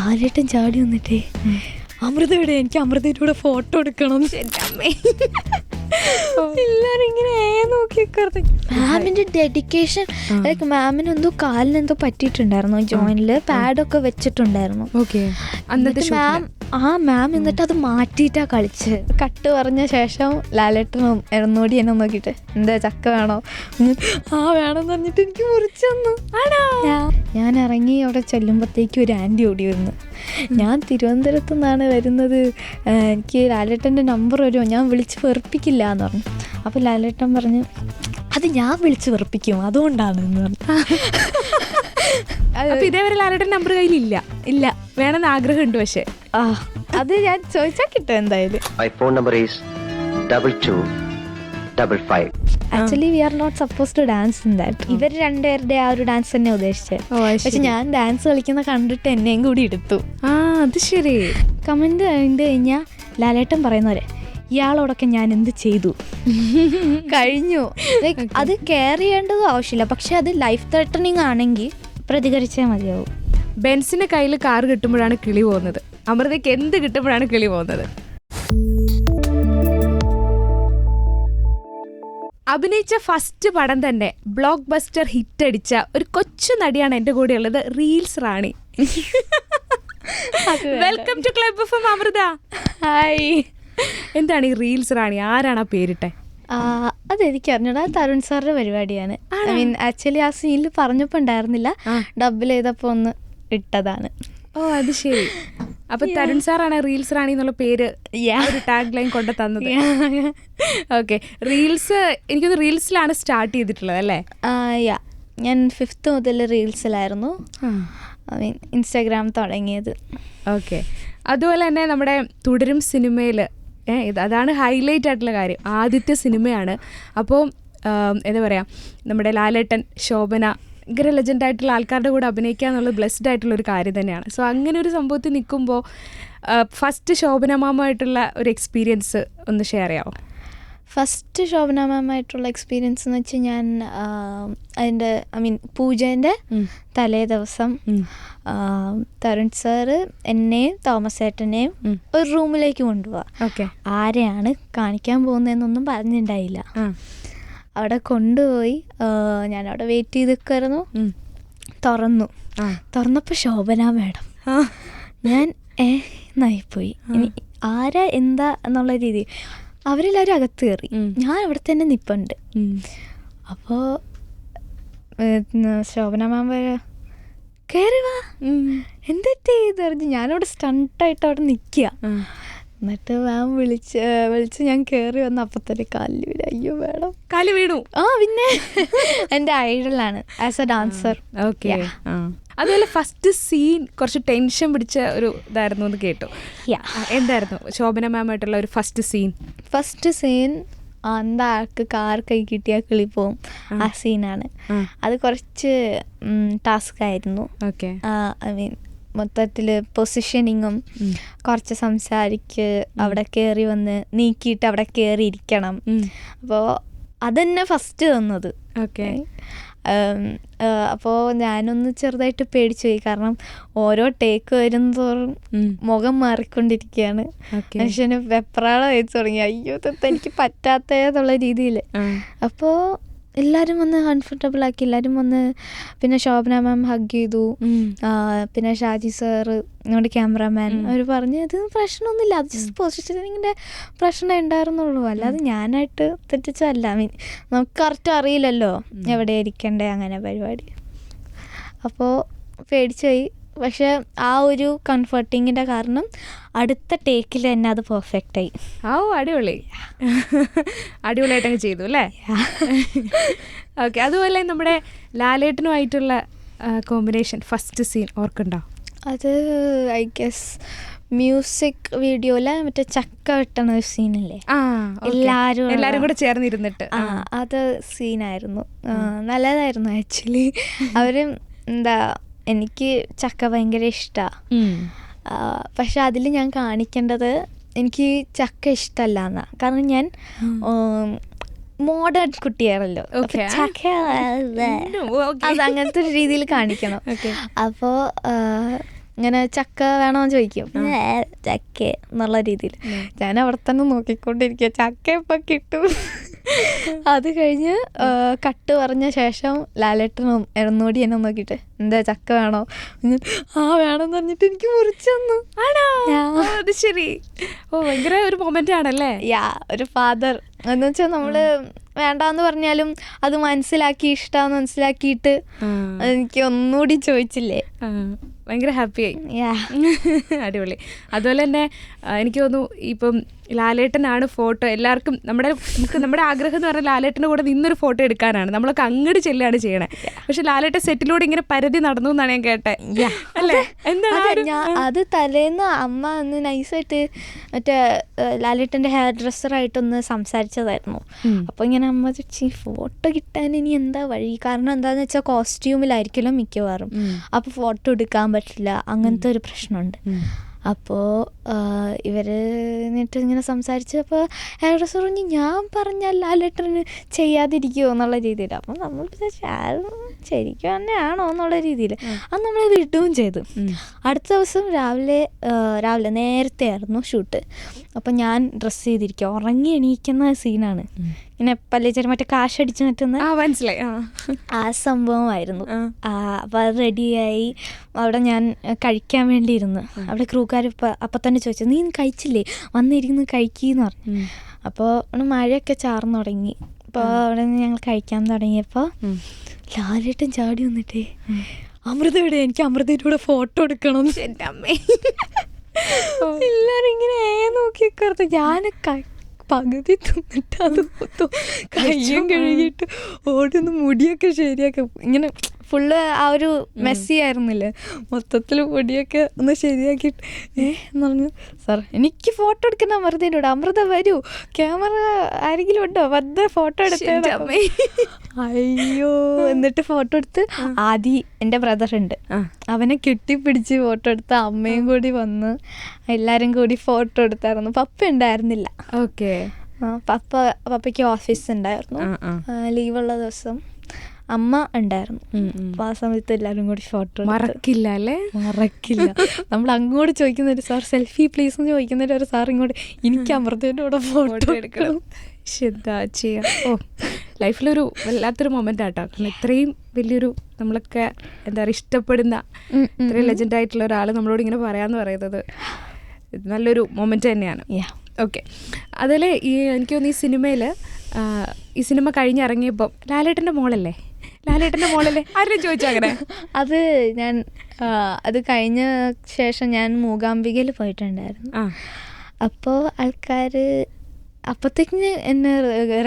ലാലേട്ടൻ ചാടി വന്നിട്ടേ അമൃതയുടെ എനിക്ക് അമൃതയുടെ കൂടെ ഫോട്ടോ എടുക്കണം. എല്ലാരും ഇങ്ങനെ നോക്കിയൊക്കെ മാമിന്റെ ഡെഡിക്കേഷൻ. ലൈക്ക് മാമിന് എന്തോ കാലിനെന്തോ പറ്റിയിട്ടുണ്ടായിരുന്നു, ജോയിനില് പാഡൊക്കെ വെച്ചിട്ടുണ്ടായിരുന്നു. മാം എന്നിട്ട് അത് മാറ്റിയിട്ടാ കളിച്ച്. കട്ട് പറഞ്ഞ ശേഷം ലാലേട്ടനും എറന്നോടി എന്നെ നോക്കിയിട്ട് എന്താ ചക്ക വേണോ? വേണമെന്ന് പറഞ്ഞിട്ട് എനിക്ക് മുറിച്ചു തന്നു. ഞാൻ ഇറങ്ങി അവിടെ ചെല്ലുമ്പോഴത്തേക്കും ഒരു ആൻറ്റി ഓടി വരുന്നു. ഞാൻ തിരുവനന്തപുരത്തു നിന്നാണ് വരുന്നത്, എനിക്ക് ലാലേട്ടൻ്റെ നമ്പർ വരുമോ, ഞാൻ വിളിച്ച് വെറുപ്പിക്കില്ല എന്ന് പറഞ്ഞു. അപ്പോൾ ലാലേട്ടൻ പറഞ്ഞു അത് ഞാൻ വിളിച്ച് വെറുപ്പിക്കും, അതുകൊണ്ടാണ് എന്ന് പറഞ്ഞു. ഇതേവരെ ലാലേട്ടൻ നമ്പർ കയ്യിലില്ല? ഇല്ല, വേണമെന്ന് ആഗ്രഹമുണ്ട്. പക്ഷെ അത് ഞാൻ ചോദിച്ചാൽ കിട്ടും എന്തായാലും. Actually we are not suppose to dance in that. ഇവർ രണ്ടുപേരുടെ ആ ഒരു ഡാൻസ് തന്നെ ഉദ്ദേശിച്ചത്. പക്ഷെ ഞാൻ ഡാൻസ് കളിക്കുന്ന കണ്ടിട്ട് എന്നെയും കൂടി എടുത്തു. അത് ശരി. കമന്റ് കണ്ടു കഴിഞ്ഞാൽ ലാലേട്ടൻ പറയുന്നവരെ ഇയാളോടൊക്കെ ഞാൻ എന്ത് ചെയ്തു കഴിഞ്ഞു. ലൈക്ക് അത് കെയർ ചെയ്യേണ്ടതും ആവശ്യമില്ല, പക്ഷെ അത് ലൈഫ് ത്രെട്ടനിങ് ആണെങ്കിൽ പ്രതികരിച്ചാൽ മതിയാവും. ബെൻസിന്റെ കയ്യിൽ കാർ കിട്ടുമ്പോഴാണ് കിളി പോകുന്നത്, അമൃതയ്ക്ക് എന്ത് കിട്ടുമ്പോഴാണ് കിളി പോകുന്നത്. അഭിനയിച്ച ഫസ്റ്റ് പടം തന്നെ ബ്ലോക്ക് ബസ്റ്റർ ഹിറ്റ് അടിച്ച ഒരു കൊച്ചു നടിയാണ് എൻ്റെ കൂടെ ഉള്ളത്, reels Rani. Welcome to Club FM Amrita. Hi. എന്താണ് ഈ റീൽസ് റാണി? ആരാണ് ആ പേരിട്ടെ? അതെനിക്ക് അറിഞ്ഞൂടാ, തരുൺ സാറിന്റെ പരിപാടിയാണ്. ഐ മീൻ ആക്ച്വലി ആ സീനിൽ പറഞ്ഞപ്പോൾ ഉണ്ടായിരുന്നില്ല, ഡബിൾ ചെയ്തപ്പോൾ ഒന്ന് ഇട്ടതാണ്. അത് ശരി. അപ്പൊ തരുൺ സാറാണ് റീൽസ് റാണി എന്നുള്ള പേര്, ഒരു ടാഗ് ലൈൻ കൊണ്ട് തന്നത്. ഓക്കെ. റീൽസ് എനിക്കൊന്ന് റീൽസിലാണ് സ്റ്റാർട്ട് ചെയ്തിട്ടുള്ളത് അല്ലേ? ഞാൻ 5th മുതൽ റീൽസിലായിരുന്നു, ഐ മീൻ ഇൻസ്റ്റാഗ്രാം തുടങ്ങിയത്. ഓക്കെ. അതുപോലെ തന്നെ നമ്മുടെ തുടരും സിനിമയിൽ അതാണ് ഹൈലൈറ്റ് ആയിട്ടുള്ള കാര്യം, ആദ്യത്തെ സിനിമയാണ്. അപ്പോൾ എന്താ പറയുക, നമ്മുടെ ലാലേട്ടൻ, ശോഭന, ഭയങ്കര ലെജൻഡായിട്ടുള്ള ആൾക്കാരുടെ കൂടെ അഭിനയിക്കുക എന്നുള്ളത് ബ്ലെസ്ഡ് ആയിട്ടുള്ളൊരു കാര്യം തന്നെയാണ്. സോ അങ്ങനെ ഒരു സംഭവത്തിൽ നിൽക്കുമ്പോൾ ഫസ്റ്റ് ശോഭന മാമായിട്ടുള്ള ഒരു എക്സ്പീരിയൻസ് ഒന്ന് ഷെയർ ചെയ്യാമോ? ഫസ്റ്റ് ശോഭന മാമായിട്ടുള്ള എക്സ്പീരിയൻസ് എന്ന് വെച്ചാൽ ഞാൻ അതിൻ്റെ ഐ മീൻ പൂജേൻ്റെ തലേ ദിവസം തരുൺ സാറ് എന്നെയും തോമസ് ഏട്ടനെയും ഒരു റൂമിലേക്ക് കൊണ്ടുപോവാം. ആരെയാണ് കാണിക്കാൻ പോകുന്നതെന്നൊന്നും പറഞ്ഞിട്ടുണ്ടായില്ല. അവിടെ കൊണ്ടുപോയി ഞാനവിടെ വെയിറ്റ് ചെയ്ത് നിൽക്കുമായിരുന്നു. തുറന്നപ്പോൾ ശോഭന മാഡം. ഞാൻ എന്നായിപ്പോയി. ഇനി ആരാ എന്താ എന്നുള്ള രീതി അവരെല്ലാവരും അകത്ത് കയറി, ഞാൻ അവിടെ തന്നെ നിൽപ്പുണ്ട്. അപ്പോൾ ശോഭന മാം കയറി വാ എന്തെറ്റി ഇത് പറഞ്ഞ് ഞാനവിടെ സ്റ്റണ്ടായിട്ട് അവിടെ നിൽക്കുക. എന്നിട്ട് മാം വിളിച്ച് ഞാൻ കയറി വന്ന അപ്പം തന്നെ കാലിൽ വീണു. അയ്യോ മാഡം കാല് വീണു? പിന്നെ എൻ്റെ ഐഡലാണ് ആസ് എ ഡാൻസർ. ഓക്കെ. അതുപോലെ ഫസ്റ്റ് സീൻ കുറച്ച് ടെൻഷൻ പിടിച്ച ഒരു ഇതായിരുന്നു എന്ന് കേട്ടു. എന്തായിരുന്നു ശോഭന മാമായിട്ടുള്ള ഒരു ഫസ്റ്റ് സീൻ? ഫസ്റ്റ് സീൻ എന്താ ആൾക്ക് കാർ കൈ കിട്ടിയാൽ കിളി പോവും, ആ സീനാണ്. അത് കുറച്ച് ടാസ്ക് ആയിരുന്നു. ഓക്കെ. ഐ മീൻ മൊത്തത്തിൽ പൊസിഷനിങ്ങും കുറച്ച് സംസാരിക്ക്, അവിടെ കയറി വന്ന് നീക്കിയിട്ട് അവിടെ കയറി ഇരിക്കണം. അപ്പോൾ അതന്നെ ഫസ്റ്റ് തന്നത്. ഓക്കെ. അപ്പോൾ ഞാനൊന്ന് ചെറുതായിട്ട് പേടിച്ചു പോയി, കാരണം ഓരോ ടേക്ക് വരുന്നതോറും മുഖം മാറിക്കൊണ്ടിരിക്കുകയാണ്. മനുഷ്യന് വെപ്രാളം വെച്ച് തുടങ്ങി, അയ്യോ എനിക്ക് പറ്റാത്തതെന്നുള്ള രീതിയിൽ. അപ്പോൾ എല്ലാവരും വന്ന് കംഫർട്ടബിൾ ആക്കി, എല്ലാവരും വന്ന്. പിന്നെ ശോഭന മാം ഹഗ് ചെയ്തു, പിന്നെ ഷാജി സാറ് നമ്മുടെ ക്യാമറാമാൻ അവർ പറഞ്ഞു ഇത് പ്രശ്നമൊന്നുമില്ല, അത് ജസ്റ്റ് പൊസിഷനിങ്ങിൻ്റെ പ്രശ്നം ഉണ്ടായിരുന്നുള്ളൂ, അല്ലാതെ ഞാനായിട്ട് തെറ്റിച്ചല്ല. മീൻ നമുക്ക് കറക്റ്റ് അറിയില്ലല്ലോ എവിടെ ഇരിക്കണ്ടേ അങ്ങനെ പരിപാടി. അപ്പോൾ പേടിച്ചുപോയി. പക്ഷെ ആ ഒരു കംഫർട്ടിങ്ങിൻ്റെ കാരണം അടുത്ത ടേക്കിൽ തന്നെ അത് പെർഫെക്റ്റ് ആയി. അടിപൊളിയായിട്ടങ്ങ് ചെയ്തു അല്ലേ? ഓക്കെ. അതുപോലെ നമ്മുടെ ലാലേട്ടനുമായിട്ടുള്ള കോമ്പിനേഷൻ ഫസ്റ്റ് സീൻ ഓർക്കുണ്ടോ? അത് ഐ ഗസ് മ്യൂസിക് വീഡിയോയിലെ മറ്റേ ചക്ക വെട്ടണ ഒരു സീനല്ലേ, എല്ലാരും കൂടെ ചേർന്നിരുന്നിട്ട്, അത് സീനായിരുന്നു. നല്ലതായിരുന്നു ആക്ച്വലി. അവരും എന്താ, എനിക്ക് ചക്ക ഭയങ്കര ഇഷ്ടമാണ്. പക്ഷെ അതിൽ ഞാൻ കാണിക്കേണ്ടത് എനിക്ക് ചക്ക ഇഷ്ടമല്ല എന്നാ, കാരണം ഞാൻ മോഡേൺ കുട്ടിയാണല്ലോ, അത് അങ്ങനത്തെ ഒരു രീതിയിൽ കാണിക്കണം. അപ്പോൾ ഇങ്ങനെ ചക്ക വേണോന്ന് ചോദിക്കും, ചക്ക എന്നുള്ള രീതിയിൽ. ഞാൻ അവിടെ തന്നെ നോക്കിക്കൊണ്ടിരിക്കുക, ചക്ക ഇപ്പം കിട്ടും. അത് കഴിഞ്ഞ് കട്ട് പറഞ്ഞ ശേഷം ലാലേട്ടനും എറന്നോടി എന്നെ നോക്കിയിട്ട് എന്താ ചക്ക വേണോ, ആ വേണമെന്ന് പറഞ്ഞിട്ട് എനിക്ക് മുറിച്ചു തന്നു. അത് ശരി. ഓ ഭയങ്കര ഒരു മൊമെന്റ് ആണല്ലേ. ഒരു ഫാദർ എന്ന് വെച്ചാൽ നമ്മള് വേണ്ടാന്ന് പറഞ്ഞാലും അത് മനസ്സിലാക്കി ഇഷ്ടമാന്ന് മനസ്സിലാക്കിയിട്ട് എനിക്ക് ഒന്നുകൂടി ചോദിച്ചില്ലേ, ഭയങ്കര ഹാപ്പിയായി. അടിപൊളി. അതുപോലെ തന്നെ എനിക്ക് തോന്നുന്നു ഇപ്പം ലാലേട്ടനാണ് ഫോട്ടോ എല്ലാവർക്കും നമ്മുടെ ആഗ്രഹം എന്ന് പറഞ്ഞാൽ ലാലേട്ടൻ്റെ കൂടെ നിന്നൊരു ഫോട്ടോ എടുക്കാനാണ്. നമ്മളൊക്കെ അങ്ങോട്ട് ചെല്ലാണ് ചെയ്യണേ. പക്ഷെ ലാലേട്ടൻ സെറ്റിലൂടെ ഇങ്ങനെ പരതി നടന്നു എന്നാണ് ഞാൻ കേട്ടെ. അല്ലേ? എന്താണ് അത് തലേന്ന് അമ്മ ഒന്ന് നൈസായിട്ട് മറ്റേ ലാലേട്ടൻ്റെ ഹെയർ ഡ്രസ്സറായിട്ടൊന്ന് സംസാരിച്ചതായിരുന്നു. അപ്പോൾ ഇങ്ങനെ അമ്മ ചോദിച്ചു ഫോട്ടോ കിട്ടാൻ ഇനി എന്താ വഴി, കാരണം എന്താണെന്ന് വെച്ചാൽ കോസ്റ്റ്യൂമിലായിരിക്കുമല്ലോ മിക്കവാറും, അപ്പോൾ ഫോട്ടോ എടുക്കാൻ പറ്റില്ല, അങ്ങനത്തെ ഒരു പ്രശ്നമുണ്ട്. അപ്പോൾ ഇവർ എന്നിട്ട് ഇങ്ങനെ സംസാരിച്ചപ്പോൾ ഹെയർ ഡ്രസ്സർ പറഞ്ഞു ഞാൻ പറഞ്ഞാൽ ലാലേട്ടന് ചെയ്യാതിരിക്കുമോ എന്നുള്ള രീതിയിൽ. അപ്പം നമ്മൾ ശരിക്കും തന്നെയാണോ എന്നുള്ള രീതിയിൽ അത് നമ്മൾ വിടുകയും ചെയ്തു. അടുത്ത ദിവസം രാവിലെ നേരത്തെ ആയിരുന്നു ഷൂട്ട്. അപ്പം ഞാൻ ഡ്രസ്സ് ചെയ്തിരിക്കുക, ഉറങ്ങി എണീക്കുന്ന സീനാണ്. ഇങ്ങനെ പല്ലേച്ചേരി മറ്റേ കാശടിച്ച് മറ്റുന്ന മനസ്സിലായി ആ സംഭവമായിരുന്നു. അപ്പോൾ അത് റെഡിയായി അവിടെ ഞാൻ കഴിക്കാൻ വേണ്ടി ഇരുന്നു. അവിടെ ക്രൂക്കാർ അപ്പം തന്നെ ചോദിച്ചു നീ കഴിച്ചില്ലേ, വന്നിരിക്കുന്നു കഴിക്കുന്നു പറഞ്ഞു. അപ്പോൾ മഴയൊക്കെ ചാർന്ന് തുടങ്ങി. അപ്പോൾ അവിടെ നിന്ന് ഞങ്ങൾ കഴിക്കാൻ തുടങ്ങിയപ്പോൾ ലാലേട്ടൻ ചാടി വന്നിട്ടേ അമൃത ഇവിടെ, എനിക്ക് അമൃതയുടെ കൂടെ ഫോട്ടോ എടുക്കണം. എൻ്റെ അമ്മേ എല്ലാവരും ഇങ്ങനെ നോക്കിക്കറുത്ത് ഞാൻ പകുതി തിന്നിട്ട് അത് മൊത്തം കയ്യും കഴുകിയിട്ട് ഓടിയൊന്ന് മുടിയൊക്കെ ശരിയാക്കി ഇങ്ങനെ ഫുള്ള് ആ ഒരു മെസ്സി ആയിരുന്നില്ലേ, മൊത്തത്തിൽ മുടിയൊക്കെ ഒന്ന് ശരിയാക്കിയിട്ട് എന്ന് പറഞ്ഞു സാർ എനിക്ക് ഫോട്ടോ എടുക്കുന്ന അമൃതേനോട്, അമൃത വരൂ ക്യാമറ ആരെങ്കിലും ഉണ്ടോ വന്ന് ഫോട്ടോ എടുത്തേ. അയ്യോ എന്നിട്ട് ഫോട്ടോ എടുത്ത് ആദ്യം എൻ്റെ ബ്രദറുണ്ട് അവനെ കെട്ടിപ്പിടിച്ച് ഫോട്ടോ എടുത്ത് അമ്മയും കൂടി വന്ന് എല്ലാവരും കൂടി ഫോട്ടോ എടുത്തായിരുന്നു. പപ്പ ഉണ്ടായിരുന്നില്ല. ഓക്കെ. പപ്പയ്ക്ക് ഓഫീസ് ഉണ്ടായിരുന്നു, ലീവുള്ള ദിവസം അമ്മ ഉണ്ടായിരുന്നു. അപ്പോൾ ആ സമയത്ത് എല്ലാവരും കൂടി ഫോട്ടോ മറക്കില്ല അല്ലേ? മറക്കില്ല. നമ്മൾ അങ്ങോട്ട് ചോദിക്കുന്നൊരു സാർ സെൽഫി പ്ലീസ് എന്ന് ചോദിക്കുന്നൊരു ഒരു സാർ ഇങ്ങോട്ട് എനിക്ക് അമൃതേൻ്റെ കൂടെ ഫോട്ടോ എടുക്കണം. എന്താ ചെയ്യാം. ഓ ലൈഫിലൊരു വല്ലാത്തൊരു മൊമെൻ്റ് ആട്ടോ. ഇത്രയും വലിയൊരു നമ്മളൊക്കെ എന്താ പറയുക ഇഷ്ടപ്പെടുന്ന ഇത്രയും ലെജൻഡായിട്ടുള്ള ഒരാൾ നമ്മളോട് ഇങ്ങനെ പറയാമെന്ന് പറയുന്നത് നല്ലൊരു മൊമെൻ്റ് തന്നെയാണ്. ഓക്കെ. അതിൽ എനിക്ക് തോന്നുന്നു ഈ സിനിമയിൽ ഈ സിനിമ കഴിഞ്ഞിറങ്ങിയപ്പോൾ ലാലേട്ടൻ്റെ മോളല്ലേ ആരും ചോദിച്ചു അങ്ങനെ? അത് കഴിഞ്ഞ ശേഷം ഞാൻ മൂകാംബികയിൽ പോയിട്ടുണ്ടായിരുന്നു. അപ്പോൾ ആൾക്കാർ അപ്പോഴത്തേക്കിന് എന്നെ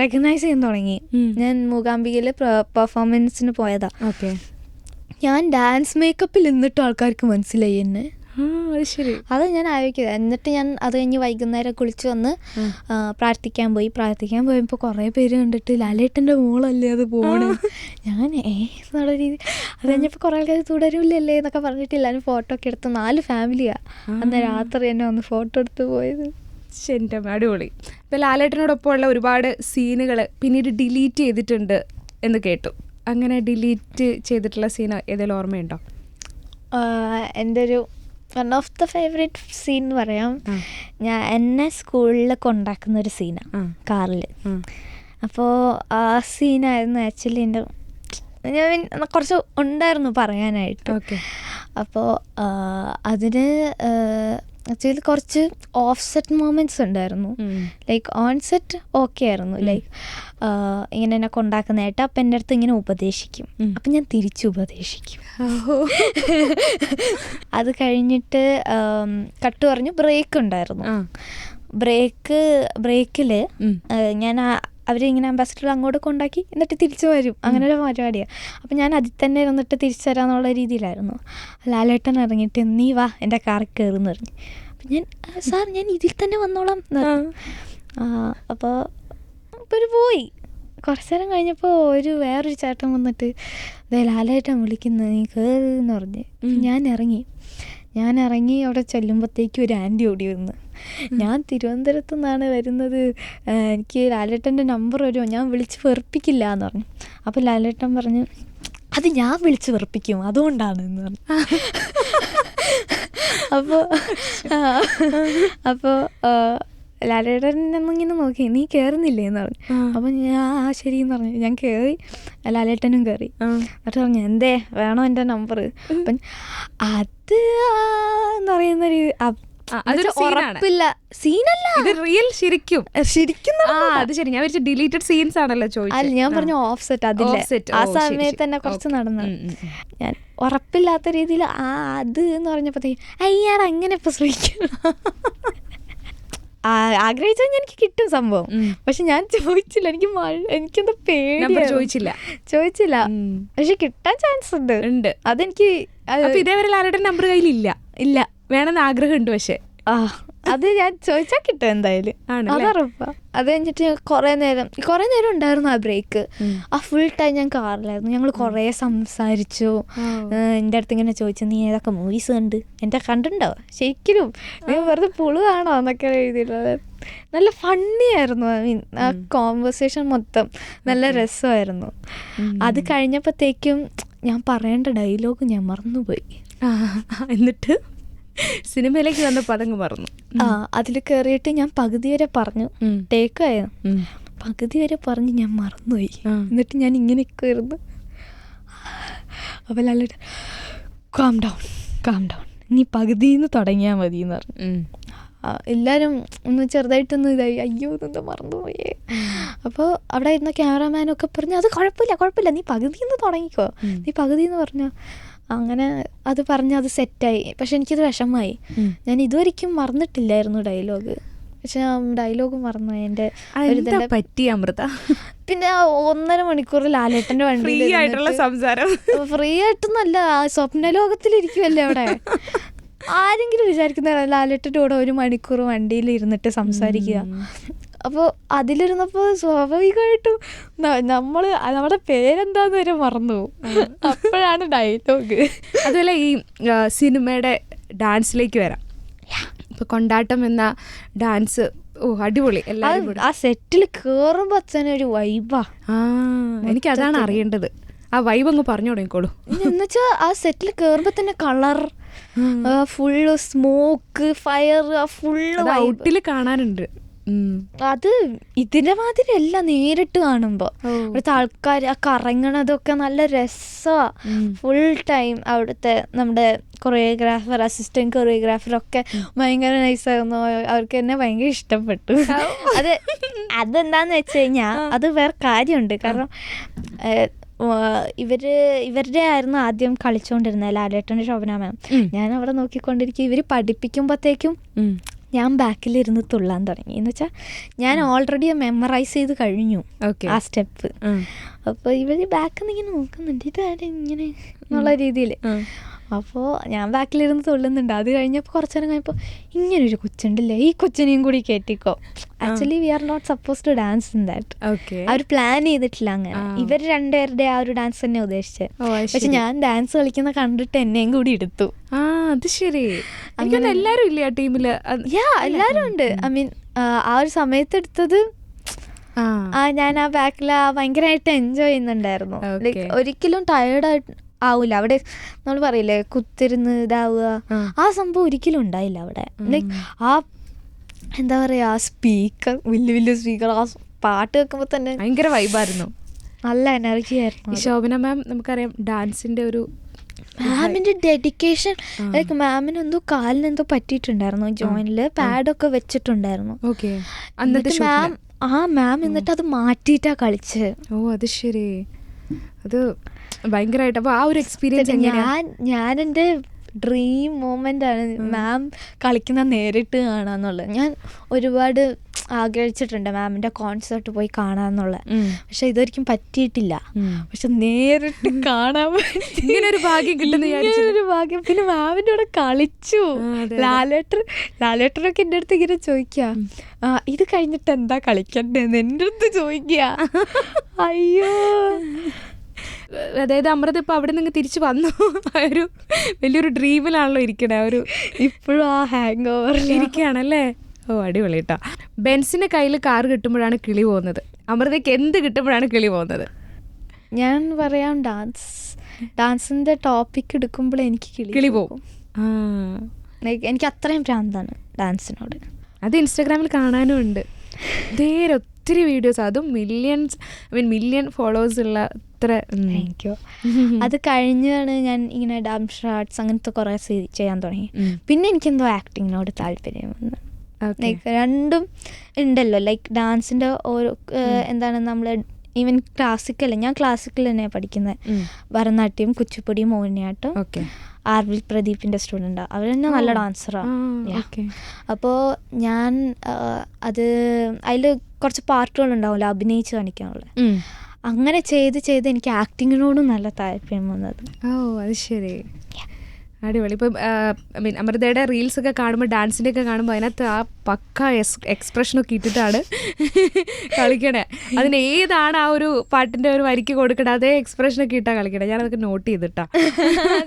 റെക്കഗ്നൈസ് ചെയ്യാൻ തുടങ്ങി. ഞാൻ മൂകാംബികയിൽ പെർഫോമൻസിന് പോയതാ. ഓക്കെ. ഞാൻ ഡാൻസ് മേക്കപ്പിൽ നിന്നിട്ട് ആൾക്കാർക്ക് മനസ്സിലായി എന്നെ. അത് ശരി. അത് ഞാൻ ആലോചിക്കുക. എന്നിട്ട് ഞാൻ അത് കഴിഞ്ഞ് വൈകുന്നേരം കുളിച്ച് വന്ന് പ്രാർത്ഥിക്കാൻ പോയപ്പോൾ കുറേ പേര് കണ്ടിട്ട് ലാലേട്ടൻ്റെ മോളല്ലേ അത് പോണ്. ഞാൻ എന്നുള്ള രീതി അത് കഴിഞ്ഞപ്പോൾ കുറേ ആൾക്കാർ തുടരില്ലല്ലേ എന്നൊക്കെ പറഞ്ഞിട്ട് എല്ലാവരും ഫോട്ടോ ഒക്കെ എടുത്ത് 4 ഫാമിലിയാണ് അന്ന് രാത്രി തന്നെ വന്ന് ഫോട്ടോ എടുത്ത് പോയത്. എൻ്റെ അടിപൊളി. ഇപ്പോൾ ലാലേട്ടനോടൊപ്പം ഉള്ള ഒരുപാട് സീനുകൾ പിന്നീട് ഡിലീറ്റ് ചെയ്തിട്ടുണ്ട് എന്ന് കേട്ടു. അങ്ങനെ ഡിലീറ്റ് ചെയ്തിട്ടുള്ള സീൻ ഏതെങ്കിലും ഓർമ്മയുണ്ടോ? എൻ്റെ ഒരു one of the favourite scene എന്ന് പറയാം, എന്നെ സ്കൂളിൽ കൊണ്ടാക്കുന്നൊരു സീനാണ് കാറിൽ. അപ്പോൾ ആ സീനായിരുന്നു ആക്ച്വലി എൻ്റെ ഞാൻ കുറച്ച് ഉണ്ടായിരുന്നു പറയാനായിട്ട്. അപ്പോൾ അതിന് ആക്ച്വലി കുറച്ച് ഓഫ് സെറ്റ് മൊമെൻറ്റ്സ് ഉണ്ടായിരുന്നു. ലൈക്ക് ഓൺ സെറ്റ് ഓക്കെ ആയിരുന്നു. ലൈക്ക് ഇങ്ങനെ എന്നെ കൊണ്ടാക്കുന്നതായിട്ട് അപ്പം എൻ്റെ അടുത്ത് ഇങ്ങനെ ഉപദേശിക്കും, അപ്പം ഞാൻ തിരിച്ചു ഉപദേശിക്കും. അത് കഴിഞ്ഞിട്ട് കട്ട് പറഞ്ഞു ബ്രേക്ക് ഉണ്ടായിരുന്നു. ബ്രേക്കിൽ ഞാൻ അവരിങ്ങനെ അംബാസിഡർ അങ്ങോട്ട് കൊണ്ടാക്കി എന്നിട്ട് തിരിച്ചു വരും, അങ്ങനെ ഒരു പരിപാടിയാണ്. അപ്പം ഞാൻ അതിൽ തന്നെ ഇരുന്നിട്ട് തിരിച്ചു തരാമെന്നുള്ള രീതിയിലായിരുന്നു. ലാലേട്ടൻ ഇറങ്ങിയിട്ട് നീ വാ എൻ്റെ കാറിൽ കയറുമെന്ന് പറഞ്ഞു. അപ്പം ഞാൻ സാർ ഞാൻ ഇതിൽ തന്നെ വന്നോളാം എന്ന് പറഞ്ഞു. അപ്പോൾ ഒരു പോയി കുറച്ച് നേരം കഴിഞ്ഞപ്പോൾ വേറൊരു ചേട്ടൻ വന്നിട്ട് ലാലേട്ടൻ വിളിക്കുന്നത് നീ കയറുമെന്ന് പറഞ്ഞ് ഞാൻ ഇറങ്ങി അവിടെ ചെല്ലുമ്പോഴത്തേക്കും ഒരു ആൻറ്റി ഓടി വന്ന് ഞാൻ തിരുവനന്തപുരത്തു നിന്നാണ് വരുന്നത്, എനിക്ക് ലാലേട്ടൻ്റെ നമ്പർ വരുമോ, ഞാൻ വിളിച്ച് വെറുപ്പിക്കില്ല എന്ന് പറഞ്ഞു. അപ്പോൾ ലാലേട്ടൻ പറഞ്ഞു അത് ഞാൻ വിളിച്ച് വെറുപ്പിക്കും അതുകൊണ്ടാണ് എന്ന് പറഞ്ഞു. അപ്പോൾ ലാലേട്ടൻ എന്നിങ്ങനെ നോക്കി, നീ കയറുന്നില്ലേ എന്ന് പറഞ്ഞു. അപ്പം ഞാൻ ശരിയെന്ന് പറഞ്ഞു. ഞാൻ കയറി, ലാലേട്ടനും കയറി. എന്നിട്ട് പറഞ്ഞു, എന്തേ വേണോ എൻ്റെ നമ്പർ? അപ്പം അത് എന്ന് പറയുന്നൊരു ഉറപ്പില്ല, സീനല്ല റിയൽ ശരിക്കും ശരിക്കും. അത് ശരി, ഞാൻ വിചാരിച്ചു ഡിലീറ്റഡ് സീൻസ് ആണല്ലോ ചോദിച്ചത്. അല്ല, ഞാൻ പറഞ്ഞു ഓഫ് സെറ്റ്. അതില്ല, ആ സമയത്ത് തന്നെ കുറച്ച് നടന്നു. ഞാൻ ഉറപ്പില്ലാത്ത രീതിയിൽ അത് എന്ന് പറഞ്ഞപ്പോഴത്തേക്കും അയ്യാട് അങ്ങനെ ഇപ്പൊ ശ്രമിക്കണം. ആഗ്രഹിച്ചാൽ എനിക്ക് കിട്ടും സംഭവം. പക്ഷെ ഞാൻ ചോദിച്ചില്ല. എനിക്കെന്താ പേടി, ചോദിച്ചില്ല. പക്ഷെ കിട്ടാൻ ചാൻസ് ഉണ്ട്. അതെനിക്ക് ഇതേവരെ ലാലേട്ടൻ നമ്പർ കയ്യിലില്ല. ഇല്ല, വേണമെന്ന് ആഗ്രഹമുണ്ട്. പക്ഷെ അത് ഞാൻ ചോദിച്ചാൽ കിട്ടും എന്തായാലും, അതുറപ്പാ. അത് കഴിഞ്ഞിട്ട് കുറേ നേരം ഉണ്ടായിരുന്നു ആ ബ്രേക്ക്. ആ ഫുൾ ടൈം ഞാൻ കാറിലായിരുന്നു. ഞങ്ങൾ കുറേ സംസാരിച്ചു. എൻ്റെ അടുത്ത് ഇങ്ങനെ ചോദിച്ചു, നീ ഏതൊക്കെ മൂവീസ് കണ്ടിട്ടുണ്ടോ ശരിക്കും, നീ വെറുതെ പുളുവാണോ എന്നൊക്കെ എഴുതിയിട്ടുള്ളത്. നല്ല ഫണ്ണി ആയിരുന്നു. ഐ മീൻ ആ കോൺവെർസേഷൻ മൊത്തം നല്ല രസമായിരുന്നു. അത് കഴിഞ്ഞപ്പോഴത്തേക്കും ഞാൻ പറയേണ്ട ഡയലോഗ് ഞാൻ മറന്നുപോയി. എന്നിട്ട് സിനിമയിലേക്ക് വന്ന പദങ്ങ് മറന്നു. അതിൽ കയറിയിട്ട് ഞാൻ പകുതി വരെ പറഞ്ഞു, ടേക്കായിരുന്നു. പകുതി വരെ പറഞ്ഞ് ഞാൻ മറന്നുപോയി. എന്നിട്ട് ഞാൻ ഇങ്ങനെയൊക്കെ ഇരുന്നു. അപ്പോൾ ലാലേട്ടൻ കാം ഡൗൺ, നീ പകുതിന്ന് തുടങ്ങിയാൽ മതി എന്ന് പറഞ്ഞു. എല്ലാവരും ഒന്ന് ചെറുതായിട്ടൊന്ന് ഇതായി, അയ്യോ ഇതെന്താ മറന്നുപോയേ. അപ്പോൾ അവിടെ ഇരുന്ന ക്യാമറാമാനൊക്കെ പറഞ്ഞു, അത് കുഴപ്പമില്ല, നീ പകുതിന്ന് തുടങ്ങിക്കോ, നീ പകുതിന്ന് പറഞ്ഞു. അങ്ങനെ അത് പറഞ്ഞ് അത് സെറ്റായി. പക്ഷെ എനിക്കത് വിഷമമായി. ഞാൻ ഇതുവരെയ്ക്കും മറന്നിട്ടില്ലായിരുന്നു ഡയലോഗ്. പക്ഷെ ഡയലോഗ് മറന്നു. എൻ്റെ പറ്റി അമൃത. പിന്നെ 1.5 മണിക്കൂർ ലാലേട്ടൻ്റെ വണ്ടിയിൽ സംസാരം, ഫ്രീ ആയിട്ടൊന്നല്ല, സ്വപ്ന ലോകത്തിലിരിക്കുമല്ലേ അവിടെ. ആരെങ്കിലും വിചാരിക്കുന്ന ലാലേട്ടൻ്റെ കൂടെ 1 മണിക്കൂർ വണ്ടിയിൽ ഇരുന്നിട്ട് സംസാരിക്കുക. അപ്പോൾ അതിലിരുന്നപ്പോൾ സ്വാഭാവികമായിട്ടും നമ്മുടെ പേരെന്താന്ന് വരെ മറന്നു പോകും. അപ്പോഴാണ് ഡയലോഗ്. അതുപോലെ ഈ സിനിമയുടെ ഡാൻസിലേക്ക് വരാം. ഇപ്പോൾ കൊണ്ടാട്ടം എന്ന ഡാൻസ് അടിപൊളി. എല്ലാവരും ആ സെറ്റിൽ കയറുമ്പോൾ തന്നെ ഒരു വൈബാ. എനിക്കതാണ് അറിയേണ്ടത്. ആ വൈബ് അങ്ങ് പറഞ്ഞു തുടങ്ങിക്കോളൂ. എന്നുവെച്ചാൽ ആ സെറ്റിൽ കയറുമ്പോൾ തന്നെ colour, full smoke, fire, full ഔട്ടിൽ കാണാനുണ്ട്. അത് ഇതിന്റെ മാതിരി അല്ല നേരിട്ട് കാണുമ്പോ. അവിടുത്തെ ആൾക്കാർ ആ കറങ്ങണതൊക്കെ നല്ല രസമാണ്. ഫുൾ ടൈം അവിടുത്തെ നമ്മുടെ കൊറിയോഗ്രാഫർ, അസിസ്റ്റന്റ് കൊറിയോഗ്രാഫറൊക്കെ ഭയങ്കര നൈസായിരുന്നു. അവർക്ക് എന്നെ ഭയങ്കര ഇഷ്ടപ്പെട്ടു. അതെന്താന്ന് വെച്ച് കഴിഞ്ഞാൽ അത് വേറെ കാര്യമുണ്ട്. കാരണം ഇവരുടെ ആയിരുന്നു ആദ്യം കളിച്ചുകൊണ്ടിരുന്നത്, ലാലേട്ടൻ്റെ ശോഭന മാം. ഞാൻ അവിടെ നോക്കിക്കൊണ്ടിരിക്കും. ഇവർ പഠിപ്പിക്കുമ്പോഴത്തേക്കും ഞാൻ ബാക്കിലിരുന്ന് തുള്ളാൻ തുടങ്ങി. എന്ന് വെച്ചാൽ ഞാൻ ഓൾറെഡി മെമ്മറൈസ് ചെയ്ത് കഴിഞ്ഞു ആ സ്റ്റെപ്പ്. അപ്പോൾ ഇവർ ബാക്കിൽ നിന്ന് ഇങ്ങനെ നോക്കുന്നുണ്ട്, ഇതാരും ഇങ്ങനെ എന്നുള്ള രീതിയിൽ. അപ്പോൾ ഞാൻ ബാക്കിലിരുന്ന് തുള്ളുന്നുണ്ട്. അത് കഴിഞ്ഞപ്പോൾ കുറച്ച് നേരം കഴിഞ്ഞപ്പോൾ ഇങ്ങനൊരു കൊച്ചുണ്ടല്ലേ, ഈ കൊച്ചിനെയും കൂടി കയറ്റിക്കോ. Actually we are not suppose to dance in that. അവർ പ്ലാൻ ചെയ്തിട്ടില്ല അങ്ങനെ. ഇവർ രണ്ടുപേരുടെ ആ ഒരു ഡാൻസ് തന്നെ ഉദ്ദേശിച്ചത്. പക്ഷെ ഞാൻ ഡാൻസ് കളിക്കുന്ന കണ്ടിട്ട് എന്നെയും കൂടി എടുത്തു. അത് ശരി. അങ്ങനെ എല്ലാവരും ഇല്ല ആ ടീമില്? എല്ലാവരും ഉണ്ട്. ഐ മീൻ ആ ഒരു സമയത്ത് എടുത്തത് ഞാൻ ആ ബാക്കിൽ ഭയങ്കരമായിട്ട് എൻജോയ് ചെയ്യുന്നുണ്ടായിരുന്നു. ലൈക്ക് ഒരിക്കലും ടയേർഡായിട്ട് ആവൂല. അവിടെ നമ്മൾ പറയില്ലേ കുത്തിരുന്ന് ഇതാവുക, ആ സംഭവം ഒരിക്കലും ഉണ്ടായില്ല അവിടെ. ലൈക്ക് ആ എന്താ പറയുക, ആ സ്പീക്കർ, വലിയ സ്പീക്കർ, ആ പാട്ട് കേൾക്കുമ്പോൾ തന്നെ ഭയങ്കര വൈബായിരുന്നു, നല്ല എനർജി ആയിരുന്നു. ശോഭന മാം നമുക്കറിയാം ഡാൻസിന്റെ ഒരു മാമിന്റെ ഡെഡിക്കേഷൻ. ലൈക്ക് മാമിന് എന്തോ കാലിനെന്തോ പറ്റിയിട്ടുണ്ടായിരുന്നു, ജോയിനില് പാഡൊക്കെ വെച്ചിട്ടുണ്ടായിരുന്നു. മാം എന്നിട്ട് അത് മാറ്റിയിട്ടാ കളിച്ച്. അത് ശരി. അത് ഭയങ്കരമായിട്ട്. അപ്പോൾ ആ ഒരു എക്സ്പീരിയൻസ് ഞാൻ എൻ്റെ ഡ്രീം മൊമെൻ്റ് ആണ് മാം കളിക്കുന്ന നേരിട്ട് കാണാന്നുള്ളത്. ഞാൻ ഒരുപാട് ആഗ്രഹിച്ചിട്ടുണ്ട് മാമിൻ്റെ കോൺസേർട്ട് പോയി കാണാന്നുള്ളത്. പക്ഷെ ഇതൊരിക്കും പറ്റിയിട്ടില്ല. പക്ഷെ നേരിട്ട് കാണാൻ ഇങ്ങനൊരു ഭാഗ്യം കിട്ടുന്ന ഭാഗ്യം. പിന്നെ മാമിൻ്റെ കൂടെ കളിച്ചു. ലാലേട്ടനൊക്കെ എൻ്റെ അടുത്ത് ഇങ്ങനെ ചോദിക്കുക, ഇത് കഴിഞ്ഞിട്ട് എന്താ കളിക്കണ്ടേന്ന് എൻ്റെ അടുത്ത് ചോദിക്കുക. അയ്യോ, അതായത് അമൃത ഇപ്പം അവിടെ നിന്ന് തിരിച്ചു വന്നു. ഒരു വലിയൊരു ഡ്രീമിലാണല്ലോ ഇരിക്കണേ. ഇപ്പോഴും ആ ഹാങ് ഓവറിൽ ഇരിക്കുകയാണല്ലേ. അടിപൊളി കേട്ടോ. ബെൻസിന്റെ കയ്യിൽ കാർ കിട്ടുമ്പോഴാണ് കിളി പോകുന്നത്. അമൃതയ്ക്ക് എന്ത് കിട്ടുമ്പോഴാണ് കിളി പോകുന്നത്? ഞാൻ പറയാം, ഡാൻസിന്റെ ടോപ്പിക് എടുക്കുമ്പോൾ എനിക്ക് കിളി പോകും. ലൈക്ക് എനിക്ക് അത്രയും ഭ്രാന്താണ് ഡാൻസിനോട്. അത് ഇൻസ്റ്റാഗ്രാമിൽ കാണാനും ഉണ്ട് ധേരെ ഒത്തിരി വീഡിയോസ്, അതും മില്യൺ ഫോളോവേഴ്സ് ഉള്ള അത്ര. എനിക്കോ അത് കഴിഞ്ഞാണ് ഞാൻ ഇങ്ങനെ ഡാൻസ് ഷാർട്സ് അങ്ങനത്തെ കുറേ ചെയ്യാൻ തുടങ്ങി. പിന്നെ എനിക്കെന്തോ ആക്ടിങ്ങിനോട് താല്പര്യം വന്നു. ലൈക്ക് രണ്ടും ഉണ്ടല്ലോ, ലൈക്ക് ഡാൻസിൻ്റെ ഓരോ എന്താണ് നമ്മൾ ഈവൻ ക്ലാസിക്കൽ, ഞാൻ ക്ലാസിക്കൽ തന്നെയാണ് പഠിക്കുന്നത്. ഭരതനാട്യം, കുച്ചിപ്പുടി, മോഹിനിയാട്ടം. ആർവിൽ പ്രദീപിൻ്റെ സ്റ്റുഡൻ്റ്, അവർ തന്നെ നല്ല ഡാൻസറാണ്. അപ്പോൾ ഞാൻ അത് അതിൽ കുറച്ച് പാർട്ടുകളുണ്ടാവില്ല അഭിനയിച്ച് കാണിക്കാനുള്ള, അങ്ങനെ ചെയ്ത് എനിക്ക് ആക്ടിങ്ങിനോടും നല്ല താല്പര്യം വന്നത്. അത് ശരി, അടിപൊളി. ഇപ്പം അമൃതയുടെ റീൽസൊക്കെ കാണുമ്പോൾ, ഡാൻസിൻ്റെ ഒക്കെ കാണുമ്പോൾ അതിനകത്ത് ആ പക്ക എക്സ്പ്രഷനൊക്കെ ഇട്ടിട്ടാണ് കളിക്കണേ. അതിന് ഏതാണ് ആ ഒരു പാട്ടിൻ്റെ ഒരു വരിക്ക് കൊടുക്കണേ അതേ എക്സ്പ്രഷനൊക്കെ ഇട്ടാണ് കളിക്കണേ. ഞാനതൊക്കെ നോട്ട് ചെയ്തിട്ടാ.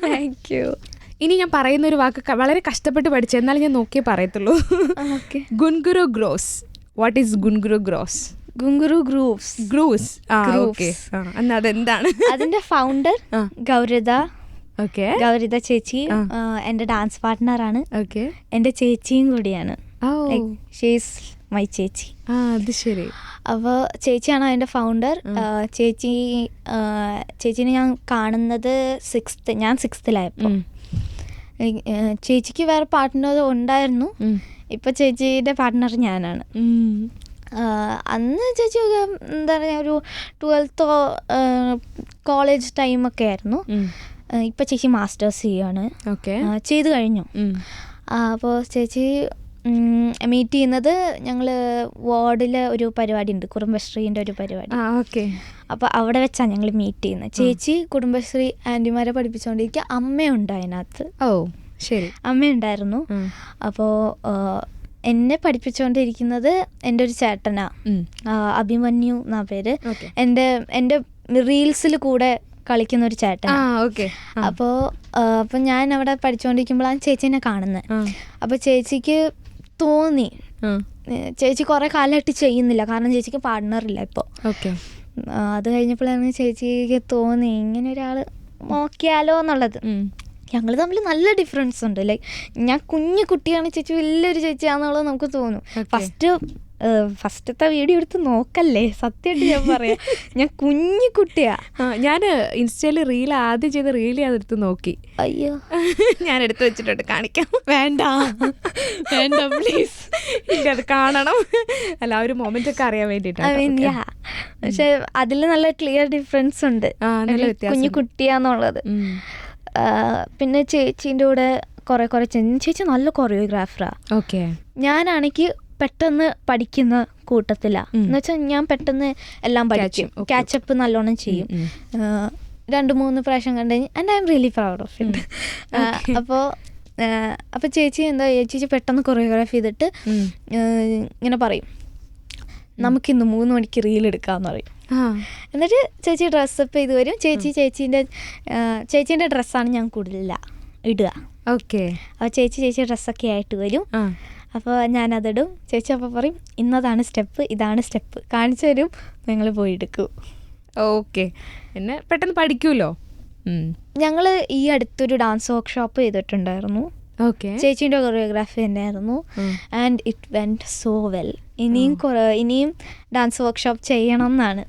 Thank you. ഇനി ഞാൻ പറയുന്ന ഒരു വാക്ക് വളരെ കഷ്ടപ്പെട്ട് പഠിച്ചു, എന്നാലും ഞാൻ നോക്കിയേ പറയത്തുള്ളൂ. ഗുൻഗുരു ഗ്രോസ്. വാട്ട് ഈസ് ഗുൻഗുരു ഗ്രോസ്? ഗുങ്കുരു ഗ്രൂവ്സ്. Grooves, okay. എന്നാൽ അതെന്താണ്? അതിൻ്റെ ഫൗണ്ടർ ഗൗരിത. ഗൗരിത ചേച്ചി എൻ്റെ ഡാൻസ് പാർട്ട്ണറാണ്. എൻ്റെ ചേച്ചിയും കൂടിയാണ്. ഷീസ് മൈ ചേച്ചി. അത് ശരി. അപ്പോൾ ചേച്ചിയാണ് അതിൻ്റെ ഫൗണ്ടർ. ചേച്ചീനെ ഞാൻ കാണുന്നത് ഞാൻ 6th ചേച്ചിക്ക് വേറെ പാർട്ട്ണർ ഉണ്ടായിരുന്നു. ഇപ്പം ചേച്ചിയുടെ പാർട്ട്ണർ ഞാനാണ്. അന്ന് ചേച്ചി എന്താ പറയുക, ഒരു 12th കോളേജ് ടൈമൊക്കെ ആയിരുന്നു. ഇപ്പം ചേച്ചി മാസ്റ്റേഴ്സ് ചെയ്ത് കഴിഞ്ഞു. അപ്പോൾ ചേച്ചി മീറ്റ് ചെയ്യുന്നത് ഞങ്ങൾ വാർഡിൽ ഒരു പരിപാടി ഉണ്ട്, കുടുംബശ്രീൻ്റെ ഒരു പരിപാടി. അപ്പോൾ അവിടെ വെച്ചാണ് ഞങ്ങൾ മീറ്റ് ചെയ്യുന്നത്. ചേച്ചി കുടുംബശ്രീ ആൻറ്റിമാരെ പഠിപ്പിച്ചുകൊണ്ടിരിക്കുക. അമ്മയുണ്ട് അതിനകത്ത്. ശരി, അമ്മയുണ്ടായിരുന്നു. അപ്പോൾ എന്നെ പഠിപ്പിച്ചുകൊണ്ടിരിക്കുന്നത് എൻ്റെ ഒരു ചേട്ടനാ, അഭിമന്യു എന്നാ പേര്. എൻ്റെ റീൽസിൽ കൂടെ കളിക്കുന്ന ഒരു ചേട്ടൻ. അപ്പോൾ ഞാൻ അവിടെ പഠിച്ചുകൊണ്ടിരിക്കുമ്പോഴാണ് ചേച്ചീനെ കാണുന്നത്. അപ്പോൾ ചേച്ചിക്ക് തോന്നി, ചേച്ചി കുറേ കാലമായിട്ട് ചെയ്യുന്നില്ല, കാരണം ചേച്ചിക്ക് പാർട്ട്ണറില്ല ഇപ്പോൾ. അത് കഴിഞ്ഞപ്പോഴാണ് ചേച്ചിക്ക് തോന്നി ഇങ്ങനെ ഒരാൾ നോക്കിയാലോ എന്നുള്ളത്. ഞങ്ങൾ തമ്മിൽ നല്ല ഡിഫറൻസ് ഉണ്ട്. ലൈക്ക് ഞാൻ കുഞ്ഞു കുട്ടിയാണ്, ചേച്ചി വലിയൊരു ചേച്ചിയാണെന്നുള്ളത് നമുക്ക് തോന്നും. ഫസ്റ്റത്തെ വീഡിയോ എടുത്ത് നോക്കല്ലേ, സത്യമായിട്ട് ഞാൻ പറയാം, ഞാൻ കുഞ്ഞു കുട്ടിയാ. ഞാൻ ഇൻസ്റ്റയിൽ ആദ്യം ചെയ്ത റീൽ അതെടുത്ത് നോക്കി. അയ്യോ, ഞാൻ എടുത്ത് വെച്ചിട്ടുണ്ട്, കാണിക്കാം. വേണ്ട പ്ലീസ്, ഇല്ല അത് കാണണം. അല്ല, ആ ഒരു മൊമെന്റ് ഒക്കെ അറിയാൻ വേണ്ടിയിട്ടാണ്. പക്ഷെ അതിൽ നല്ല ക്ലിയർ ഡിഫറൻസ് ഉണ്ട്, കുഞ്ഞു കുട്ടിയാന്നുള്ളത്. പിന്നെ ചേച്ചീൻ്റെ കൂടെ കുറേ ചേച്ചി നല്ല കൊറിയോഗ്രാഫറാ. ഞാനാണെങ്കിൽ പെട്ടെന്ന് പഠിക്കുന്ന കൂട്ടത്തിലാണ്. എന്ന് വെച്ചാൽ ഞാൻ പെട്ടെന്ന് എല്ലാം പഠിക്കും, ക്യാച്ചപ്പ് നല്ലോണം ചെയ്യും. 2-3 പ്രാവശ്യം കണ്ടു കഴിഞ്ഞാൽ and I am really proud of it. അപ്പോൾ ചേച്ചി പെട്ടെന്ന് കൊറിയോഗ്രാഫി ചെയ്തിട്ട് ഇങ്ങനെ പറയും, നമുക്കിന്ന് 3 മണിക്ക് റീൽ എടുക്കാമെന്ന് പറയും. എന്നിട്ട് ചേച്ചി ഡ്രസ്സപ്പ് ചെയ്ത് വരും. ചേച്ചീൻ്റെ ഡ്രസ്സാണ് ഞാൻ കൂടുതലില്ല ഇടുക. അപ്പോൾ ചേച്ചി ഡ്രസ്സൊക്കെ ആയിട്ട് വരും. അപ്പോൾ ഞാനതിടും. ചേച്ചി അപ്പോൾ പറയും, ഇന്നതാണ് സ്റ്റെപ്പ്, ഇതാണ് സ്റ്റെപ്പ് കാണിച്ചു തരും, ഞങ്ങൾ പോയി എടുക്കും. എന്നെ പെട്ടെന്ന് പഠിക്കുമല്ലോ. ഞങ്ങൾ ഈ അടുത്തൊരു ഡാൻസ് വർക്ക്ഷോപ്പ് ചെയ്തിട്ടുണ്ടായിരുന്നു. ചേച്ചീൻ്റെ കൊറിയോഗ്രാഫി തന്നെയായിരുന്നു. And it went so well. ഇനിയും ഡാൻസ് വർക്ക്ഷോപ്പ് ചെയ്യണം എന്നാണ്.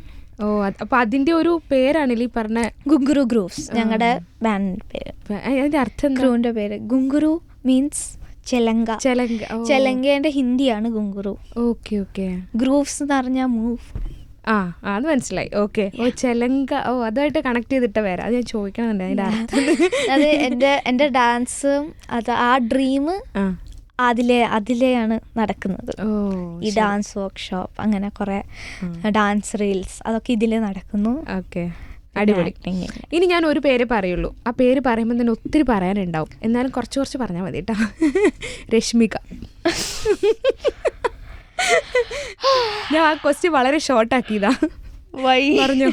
അപ്പോൾ അതിൻ്റെ ഒരു പേരാണല്ലേ ഈ പറഞ്ഞ ഗുങ്കുരു ഗ്രൂവ്സ്, ഞങ്ങളുടെ ബാൻഡിൻ്റെ പേര്. അതിൻ്റെ അർത്ഥം ഗ്രൂവിൻ്റെ പേര് ഗുങ്കുരു മീൻസ് ചെലങ്കേൻ്റെ ഹിന്ദിയാണ് ഗുങ്കുരു. ഗ്രൂവ്സ് എന്ന് പറഞ്ഞാൽ മൂവ്. അത് മനസ്സിലായി. ചെലങ്ക. അതുമായിട്ട് കണക്ട് ചെയ്തിട്ട പേര്, അത് ഞാൻ ചോദിക്കണമെന്നുണ്ട് അതിൻ്റെ അർത്ഥം. അത് എൻ്റെ ഡാൻസ്, അത് ആ ഡ്രീം അതിലെയാണ് നടക്കുന്നത്. ഈ ഡാൻസ് വർക്ക്ഷോപ്പ്, അങ്ങനെ കുറേ ഡാൻസ് റീൽസ്, അതൊക്കെ ഇതിൽ നടക്കുന്നു. അടിപൊളി. ഇനി ഞാൻ ഒരു പേര് പറയുള്ളൂ. ആ പേര് പറയുമ്പോൾ തന്നെ ഒത്തിരി പറയാനുണ്ടാവും, എന്നാലും കുറച്ച് പറഞ്ഞാൽ മതി കേട്ടോ. രശ്മിക. ഞാൻ ആ ക്വസ്റ്റ്യൻ വളരെ ഷോർട്ടാക്കിയതാ. പറഞ്ഞു.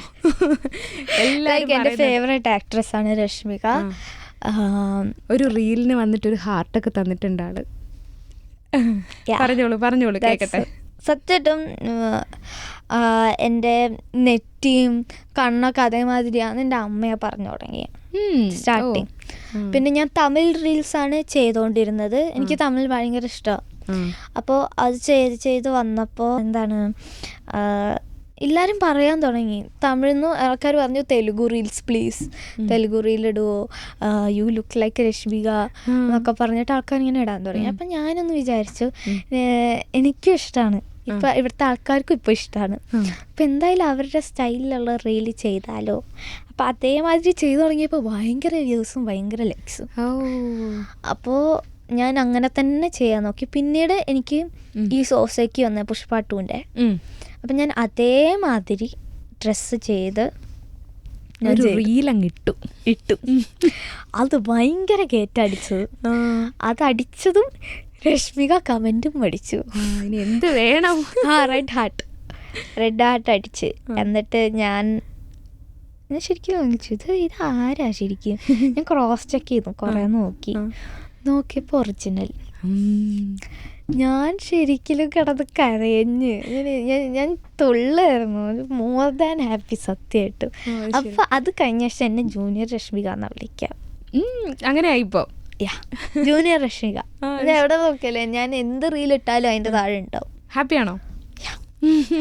എൻ്റെ ഫേവറേറ്റ് ആക്ട്രസ് ആണ് രശ്മിക. ഒരു റീലിന് വന്നിട്ടൊരു ഹാർട്ടൊക്കെ തന്നിട്ടുണ്ട് ആള്. പറഞ്ഞോളൂ കേക്കട്ടെ. സത്യമായിട്ടും എൻ്റെ നെറ്റിയും കണ്ണൊക്കെ അതേമാതിരിയാണ് എൻ്റെ അമ്മയെ പറഞ്ഞു തുടങ്ങി സ്റ്റാർട്ടിങ്. പിന്നെ ഞാൻ തമിഴ് റീൽസാണ് ചെയ്തുകൊണ്ടിരുന്നത്. എനിക്ക് തമിഴ് ഭയങ്കര ഇഷ്ടമാണ്. അപ്പോൾ അത് ചെയ്ത് വന്നപ്പോൾ എന്താണ് എല്ലാവരും പറയാൻ തുടങ്ങി. തമിഴിൽ നിന്ന് ആൾക്കാർ പറഞ്ഞു Telugu reels please, Telugu reel ഇടുവോ, യു ലുക്ക് ലൈക്ക് രശ്മിക എന്നൊക്കെ പറഞ്ഞിട്ട് ആൾക്കാർ ഇങ്ങനെ ഇടാൻ തുടങ്ങി. അപ്പം ഞാനൊന്ന് വിചാരിച്ചു എനിക്കും ഇഷ്ടമാണ്, ഇപ്പം ഇവിടുത്തെ ആൾക്കാർക്കും ഇപ്പോൾ ഇഷ്ടമാണ്, അപ്പം എന്തായാലും അവരുടെ സ്റ്റൈലിലുള്ള റീൽ ചെയ്താലോ. അപ്പം അതേമാതിരി ചെയ്തു തുടങ്ങിയപ്പോൾ ഭയങ്കര വ്യൂസും ഭയങ്കര ലൈക്സും. അപ്പോൾ ഞാൻ അങ്ങനെ തന്നെ ചെയ്യാൻ നോക്കി. പിന്നീട് എനിക്ക് ഈ സോസയ്ക്ക് വന്ന പുഷ്പ 2ൻ്റെ അപ്പം ഞാൻ അതേമാതിരി ഡ്രസ്സ് ചെയ്ത് ഇട്ടു. അത് ഭയങ്കര കേറ്റടിച്ചത്. അതടിച്ചതും രശ്മിക കമൻറ്റും അടിച്ചു, ഇനി എന്ത് വേണം. റെഡ് ഹാർട്ട് അടിച്ച്. എന്നിട്ട് ഞാൻ ശരിക്കും വാങ്ങിച്ചു, ഇത് ആരാ ശരിക്കും. ഞാൻ ക്രോസ് ചെക്ക് ചെയ്തു, കുറേ നോക്കിയപ്പോൾ ഒറിജിനൽ. ഞാൻ ശരിക്കും കിടന്ന് കരഞ്ഞ് ഞാൻ തുള്ളായിരുന്നു, മോർ ദാൻ ഹാപ്പി സത്യമായിട്ടും. അപ്പം അത് കഴിഞ്ഞ ശേഷം എന്നെ ജൂനിയർ രശ്മിക എന്നാ വിളിക്കാം. അങ്ങനെ ആയിപ്പോ ജൂനിയർ രശ്മിക. എവിടെ നോക്കിയല്ലേ ഞാൻ എന്ത് റീൽ ഇട്ടാലും അതിൻ്റെ താഴെ ഉണ്ടാവും. ഹാപ്പിയാണോ?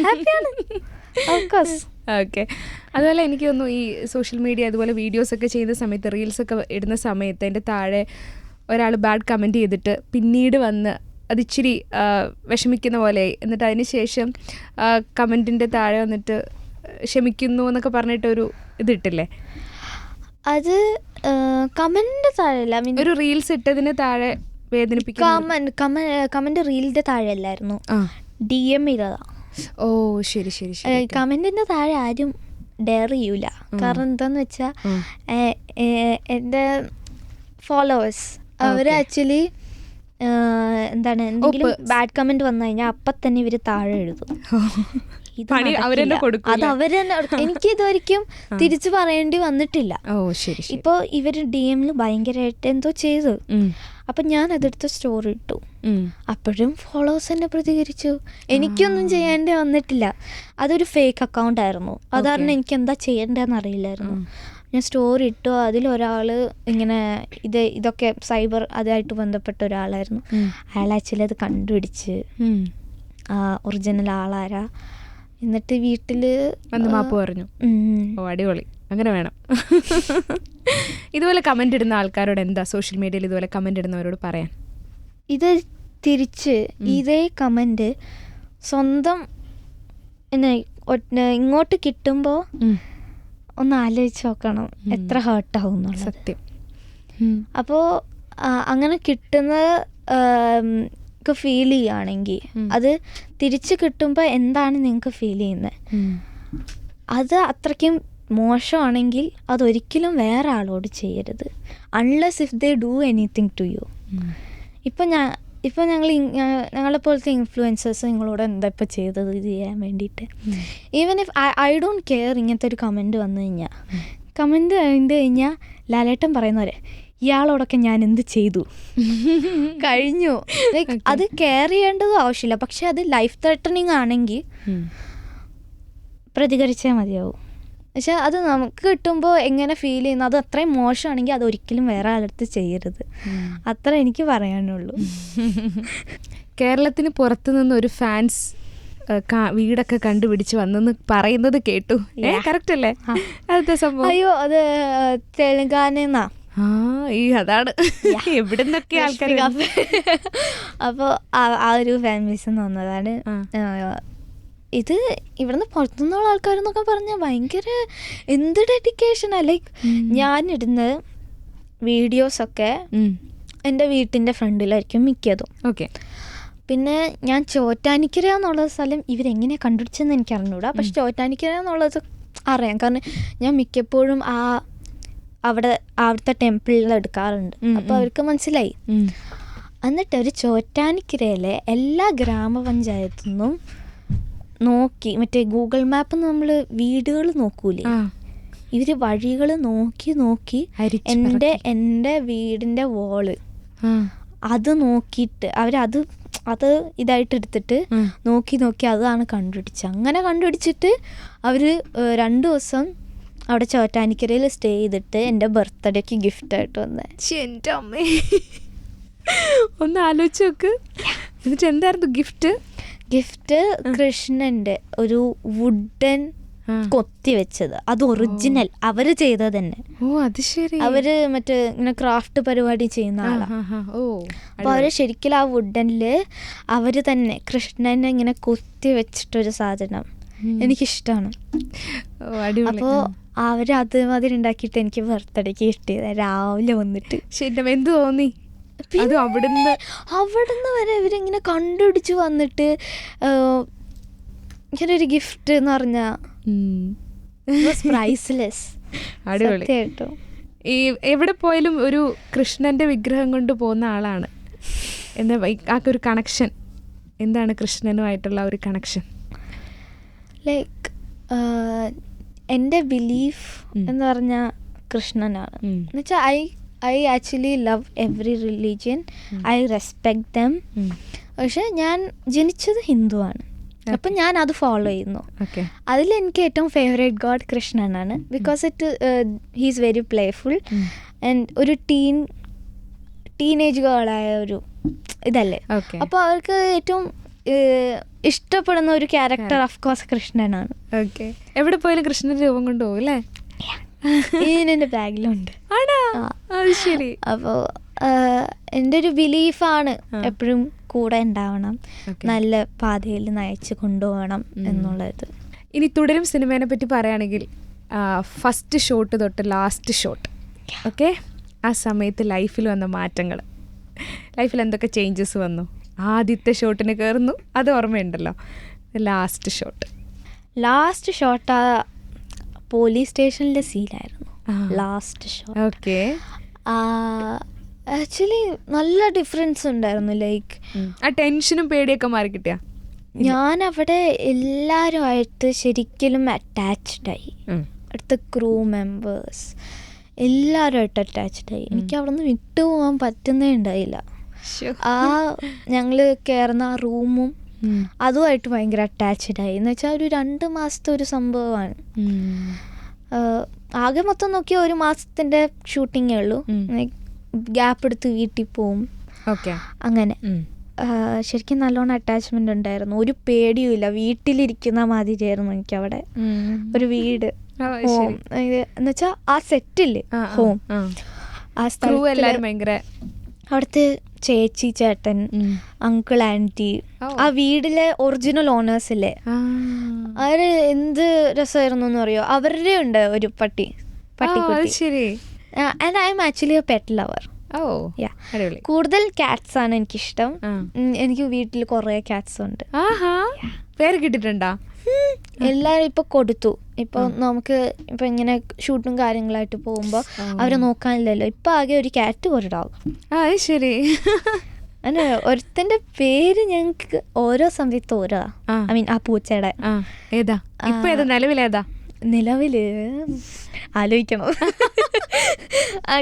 ഹാപ്പിയാണ്. ഓക്കെ. അതുപോലെ എനിക്ക് തോന്നുന്നു ഈ സോഷ്യൽ മീഡിയ അതുപോലെ വീഡിയോസൊക്കെ ചെയ്യുന്ന സമയത്ത്, റീൽസൊക്കെ ഇടുന്ന സമയത്ത് അതിൻ്റെ താഴെ ഒരാൾ ബാഡ് കമൻറ്റ് ചെയ്തിട്ട് പിന്നീട് വന്ന് അതിച്ചിരി വിഷമിക്കുന്ന പോലെ, എന്നിട്ട് അതിന് ശേഷം കമൻറ്റിൻ്റെ താഴെ വന്നിട്ട് ക്ഷമിക്കുന്നു എന്നൊക്കെ പറഞ്ഞിട്ടൊരു ഇതിട്ടില്ലേ? അത് കമൻറ്റിൻ്റെ താഴെയല്ല, ഒരു റീൽസ് ഇട്ടതിന് താഴെ വേദനിപ്പിക്കും. കമൻറ്റ് റീലിൻ്റെ താഴെ അല്ലായിരുന്നു, DM ചെയ്തതാ. ഓ ശരി ശരി ശരി. കമൻറ്റിൻ്റെ താഴെ ആരും ഡെയർ ചെയ്യൂല. കാരണം എന്താന്ന് വെച്ചാൽ എൻ്റെ ഫോളോവേഴ്സ് അവർ ആക്ച്വലി എന്താണ് എന്തെങ്കിലും ബാഡ് കമൻറ്റ് വന്നു കഴിഞ്ഞാൽ അപ്പം തന്നെ ഇവർ താഴെ എഴുതും. അത് അവർ തന്നെ. എനിക്ക് ഇതുവരെയും തിരിച്ചു പറയേണ്ടി വന്നിട്ടില്ല. ഇപ്പോൾ ഇവർ DM ഭയങ്കരമായിട്ട് എന്തോ ചെയ്തു. അപ്പം ഞാൻ അതെടുത്ത് സ്റ്റോറി ഇട്ടു. അപ്പോഴും ഫോളോവേഴ്സ് എന്നെ പ്രതികരിച്ചു. എനിക്കൊന്നും ചെയ്യേണ്ടി വന്നിട്ടില്ല. അതൊരു ഫേക്ക് അക്കൗണ്ട് ആയിരുന്നു. അത് കാരണം എനിക്ക് എന്താ ചെയ്യേണ്ടതെന്ന് അറിയില്ലായിരുന്നു. ഞാൻ സ്റ്റോറി ഇട്ടു. അതിലൊരാൾ ഇങ്ങനെ ഇതൊക്കെ സൈബർ അതുമായിട്ട് ബന്ധപ്പെട്ട ഒരാളായിരുന്നു. അയാൾ ആക്ച്വലി അത് കണ്ടുപിടിച്ച് ഒറിജിനൽ ആളാരാ, എന്നിട്ട് വീട്ടിൽ വന്ന് മാപ്പ് പറഞ്ഞു. ഓ അടിപൊളി, അങ്ങനെ വേണം. ഇതുപോലെ കമൻ്റ് ഇടുന്ന ആൾക്കാരോട് എന്താ സോഷ്യൽ മീഡിയയിൽ ഇതുപോലെ കമൻ്റ് ഇടുന്നവരോട് പറയാൻ? ഇത് തിരിച്ച് ഇതേ കമൻറ്റ് സ്വന്തം ഇങ്ങോട്ട് കിട്ടുമ്പോൾ ഒന്ന് ആലോചിച്ച് നോക്കണം എത്ര ഹേർട്ടാവും എന്നുള്ളത്. സത്യം. അപ്പോൾ അങ്ങനെ കിട്ടുന്നത് ഫീൽ ചെയ്യുകയാണെങ്കിൽ അത് തിരിച്ച് കിട്ടുമ്പോൾ എന്താണ് നിങ്ങൾക്ക് ഫീൽ ചെയ്യുന്നത്? അത് അത്രയ്ക്കും മോശമാണെങ്കിൽ അതൊരിക്കലും വേറെ ആളോട് ചെയ്യരുത്, unless if they do anything to you. ഇപ്പം ഞങ്ങളെ പോലത്തെ ഇൻഫ്ലുവൻസേഴ്സ് നിങ്ങളോട് എന്താ ഇപ്പം ചെയ്തത് ഇത് ചെയ്യാൻ വേണ്ടിയിട്ട്. Even if I don't care ഇങ്ങനത്തെ ഒരു കമൻറ്റ് വന്നു കഴിഞ്ഞാൽ ലാലേട്ടൻ പറയുന്നവരെ ഇയാളോടൊക്കെ ഞാൻ എന്ത് ചെയ്തു കഴിഞ്ഞു. ലൈക്ക് അത് കെയർ ചെയ്യേണ്ടതും ആവശ്യമില്ല. പക്ഷെ അത് ലൈഫ് ത്രെട്ടനിങ് ആണെങ്കിൽ പ്രതികരിച്ചാൽ മതിയാവും. പക്ഷെ അത് നമുക്ക് കിട്ടുമ്പോൾ എങ്ങനെ ഫീൽ ചെയ്യുന്നു, അത് അത്രയും മോശമാണെങ്കിൽ അത് ഒരിക്കലും വേറെ ആളടുത്ത് ചെയ്യരുത്. അത്ര എനിക്ക് പറയാനുള്ളൂ. കേരളത്തിന് പുറത്തു നിന്ന് ഒരു ഫാൻസ് വീടൊക്കെ കണ്ടുപിടിച്ച് വന്നെന്ന് പറയുന്നത് കേട്ടു. കറക്റ്റ് അല്ലേ? അതെ സംഭവം. അയ്യോ അത് തെലുങ്കാനന്നാ. അതാണ് എവിടെ നിന്നൊക്കെ ആൾക്കാർ. അപ്പോൾ ആ ഒരു ഫാമിലീസ് വന്നതാണ്. ഇത് ഇവിടുന്ന് പുറത്തുനിന്നുള്ള ആൾക്കാരെന്നൊക്കെ പറഞ്ഞാൽ ഭയങ്കര എന്ത് ഡെഡിക്കേഷനാ. ലൈക്ക് ഞാനിടുന്ന വീഡിയോസൊക്കെ എൻ്റെ വീട്ടിൻ്റെ ഫ്രണ്ടിലായിരിക്കും മിക്കതും. ഓക്കെ. പിന്നെ ഞാൻ ചോറ്റാനിക്കര എന്നുള്ള സ്ഥലം ഇവരെങ്ങനെയാണ് കണ്ടുപിടിച്ചതെന്ന് എനിക്ക് അറിഞ്ഞൂടാ. പക്ഷെ ചോറ്റാനിക്കര എന്നുള്ളത് അറിയാം, കാരണം ഞാൻ മിക്കപ്പോഴും അവിടുത്തെ ടെമ്പിളിൽ എടുക്കാറുണ്ട്. അപ്പോൾ അവർക്ക് മനസ്സിലായി. എന്നിട്ട് അവർ ചോറ്റാനിക്കരയിലെ എല്ലാ ഗ്രാമപഞ്ചായത്തു നിന്നും നോക്കി, മറ്റേ ഗൂഗിൾ മാപ്പ് നമ്മൾ വീടുകൾ നോക്കൂലേ, ഇവർ വഴികൾ നോക്കി എൻ്റെ വീടിൻ്റെ വോള് അത് നോക്കിയിട്ട് അത് ഇതായിട്ട് എടുത്തിട്ട് നോക്കി അതാണ് കണ്ടുപിടിച്ചത്. അങ്ങനെ കണ്ടുപിടിച്ചിട്ട് അവർ 2 ദിവസം അവിടെ ചോറ്റാനിക്കരയിൽ സ്റ്റേ ചെയ്തിട്ട് എൻ്റെ ബർത്ത്ഡേക്ക് ഗിഫ്റ്റായിട്ട് വന്നേ. എൻ്റെ അമ്മേ, ഒന്ന് ആലോചിച്ച് നോക്ക്. എന്നിട്ട് എന്തായിരുന്നു ഗിഫ്റ്റ്? കൃഷ്ണൻ്റെ ഒരു വുഡൻ കൊത്തി വെച്ചത്, അത് ഒറിജിനൽ അവര് ചെയ്തത് തന്നെ. ഓ അത് ശരി. അവര് മറ്റേ ഇങ്ങനെ ക്രാഫ്റ്റ് പരിപാടി ചെയ്യുന്ന ആളാണ്. അപ്പൊ അവര് ശരിക്കും ആ വുഡനില് അവര് തന്നെ കൃഷ്ണനെ ഇങ്ങനെ കൊത്തി വെച്ചിട്ടൊരു സാധനം എനിക്കിഷ്ടമാണ്. അപ്പോൾ അവര് അതുമാതിരി ഉണ്ടാക്കിയിട്ട് എനിക്ക് ബർത്ത്ഡേക്ക് കിട്ടിയത് രാവിലെ വന്നിട്ട്. ശരി, എന്ത് തോന്നി? അവിടുന്ന് വരെ ഇവരിങ്ങനെ കണ്ടുപിടിച്ച് വന്നിട്ട് ഇങ്ങനെ ഒരു ഗിഫ്റ്റ് എന്ന് പറഞ്ഞാൽ പ്രൈസ്ലെസ്. സത്യമായിട്ടും ഈ എവിടെ പോയാലും ഒരു കൃഷ്ണന്റെ വിഗ്രഹം കൊണ്ട് പോകുന്ന ആളാണ്. എന്താ ആ ഒരു കണക്ഷൻ എന്താണ് കൃഷ്ണനുമായിട്ടുള്ള ഒരു കണക്ഷൻ? ലൈക്ക് എൻ്റെ ബിലീഫ് എന്ന് പറഞ്ഞാൽ കൃഷ്ണനാണ്. എന്നുവെച്ചാൽ I actually love every religion. I respect them. പക്ഷെ ഞാൻ ജനിച്ചത് ഹിന്ദുവാണ്, അപ്പം ഞാൻ അത് ഫോളോ ചെയ്യുന്നു. അതിലെനിക്ക് ഏറ്റവും ഫേവറേറ്റ് ഗോഡ് കൃഷ്ണനാണ്. Because he's very playful and ഒരു ടീനേജ് ഗേളായ ഒരു ഇതല്ലേ. അപ്പോൾ അവർക്ക് ഏറ്റവും ഇഷ്ടപ്പെടുന്ന ഒരു ക്യാരക്ടർ ഓഫ് കോഴ്സ് കൃഷ്ണനാണ്. എവിടെ പോയാലും കൃഷ്ണന്റെ രൂപം കൊണ്ടുപോകും അല്ലേ? ഇതിൻ്റെ ബാഗിലുണ്ട്. ശരി. അപ്പോൾ എൻ്റെ ഒരു ബിലീഫാണ് എപ്പോഴും കൂടെ ഉണ്ടാവണം, നല്ല പാതയിൽ നയിച്ച് കൊണ്ടുപോകണം എന്നുള്ളത്. ഇനി തുടരും സിനിമേനെ പറ്റി പറയുകയാണെങ്കിൽ ഫസ്റ്റ് ഷോട്ട് തൊട്ട് ലാസ്റ്റ് ഷോട്ട്, ഓക്കെ, ആ സമയത്ത് ലൈഫിൽ വന്ന മാറ്റങ്ങൾ, ലൈഫിൽ എന്തൊക്കെ ചേഞ്ചസ് വന്നു? ആദ്യത്തെ ഷോട്ടിന് കയറുന്നു, അത് ഓർമ്മയുണ്ടല്ലോ. ലാസ്റ്റ് ഷോട്ട് പോലീസ് സ്റ്റേഷനിലെ സീനായിരുന്നു ലാസ്റ്റ് ഷോട്ട്. ഓക്കെ. ആക്ച്വലി നല്ല ഡിഫറൻസ് ഉണ്ടായിരുന്നു. ലൈക്ക് ആ ടെൻഷനും പേടിയൊക്കെ മാറി കിട്ടിയ. ഞാൻ അവിടെ എല്ലാവരുമായിട്ട് ശരിക്കും അറ്റാച്ച്ഡായി. അടുത്ത ക്രൂ മെമ്പേഴ്സ് എല്ലാവരുമായിട്ട് അറ്റാച്ച്ഡായി. എനിക്ക് അവിടെ നിന്ന് വിട്ടുപോകാൻ പറ്റുന്നേ ഉണ്ടായില്ല. ആ ഞങ്ങൾ കയറുന്ന ആ റൂമും അതുമായിട്ട് ഭയങ്കര അറ്റാച്ച്ഡായി. എന്ന് വെച്ചാൽ ഒരു 2 മാസത്തെ ഒരു സംഭവമാണ്. ആകെ മൊത്തം നോക്കിയാൽ 1 മാസത്തിൻ്റെ ഷൂട്ടിങ്ങേ ഉള്ളൂ. ഗ്യാപ്പ് എടുത്ത് വീട്ടിൽ പോവും, അങ്ങനെ. ശരിക്കും നല്ലോണം അറ്റാച്ച്മെൻ്റ് ഉണ്ടായിരുന്നു. ഒരു പേടിയും ഇല്ല, വീട്ടിലിരിക്കുന്ന മാതിരിയായിരുന്നു എനിക്കവിടെ. ഒരു വീട്, ഹോം എന്ന് വെച്ചാൽ ആ സെറ്റില്ലേ ഹോം, ആ സ്ഥലം എല്ലാവരും ഭയങ്കര, അവിടുത്തെ ചേച്ചി ചേട്ടൻ അങ്കിൾ ആൻറ്റി, ആ വീടിലെ ഒറിജിനൽ ഓണേഴ്സ് ഇല്ലേ, അവര് എന്ത് രസമായിരുന്നു എന്ന് പറയോ. അവരുടെ ഉണ്ട് ഒരു പട്ടിക്കുട്ടി. And I'm actually a pet lover. കൂടുതൽ കാറ്റ്സ് ആണ് എനിക്കിഷ്ടം. എനിക്ക് വീട്ടിൽ കുറേ കാറ്റ്സ് ഉണ്ട്. പേര് കിട്ടിട്ടുണ്ടോ? എല്ലാവരും ഇപ്പൊ കൊടുത്തു. ഇപ്പൊ നമുക്ക് ഇപ്പൊ ഇങ്ങനെ ഷൂട്ടും കാര്യങ്ങളായിട്ട് പോകുമ്പോ അവരെ നോക്കാനില്ലല്ലോ. ഇപ്പൊ ആകെ ഒരു ക്യാറ്റ്, ഒരു ഡോഗ്. ശരി. അങ്ങനെ ഒരുത്തന്റെ പേര് ഞങ്ങക്ക് ഓരോ സമയത്ത് ഓരോ, ഐ മീൻ ആ പൂച്ചയുടെ ഏതാ ഇപ്പൊ ഏതാ നിലവില് ആലോചിക്കണം.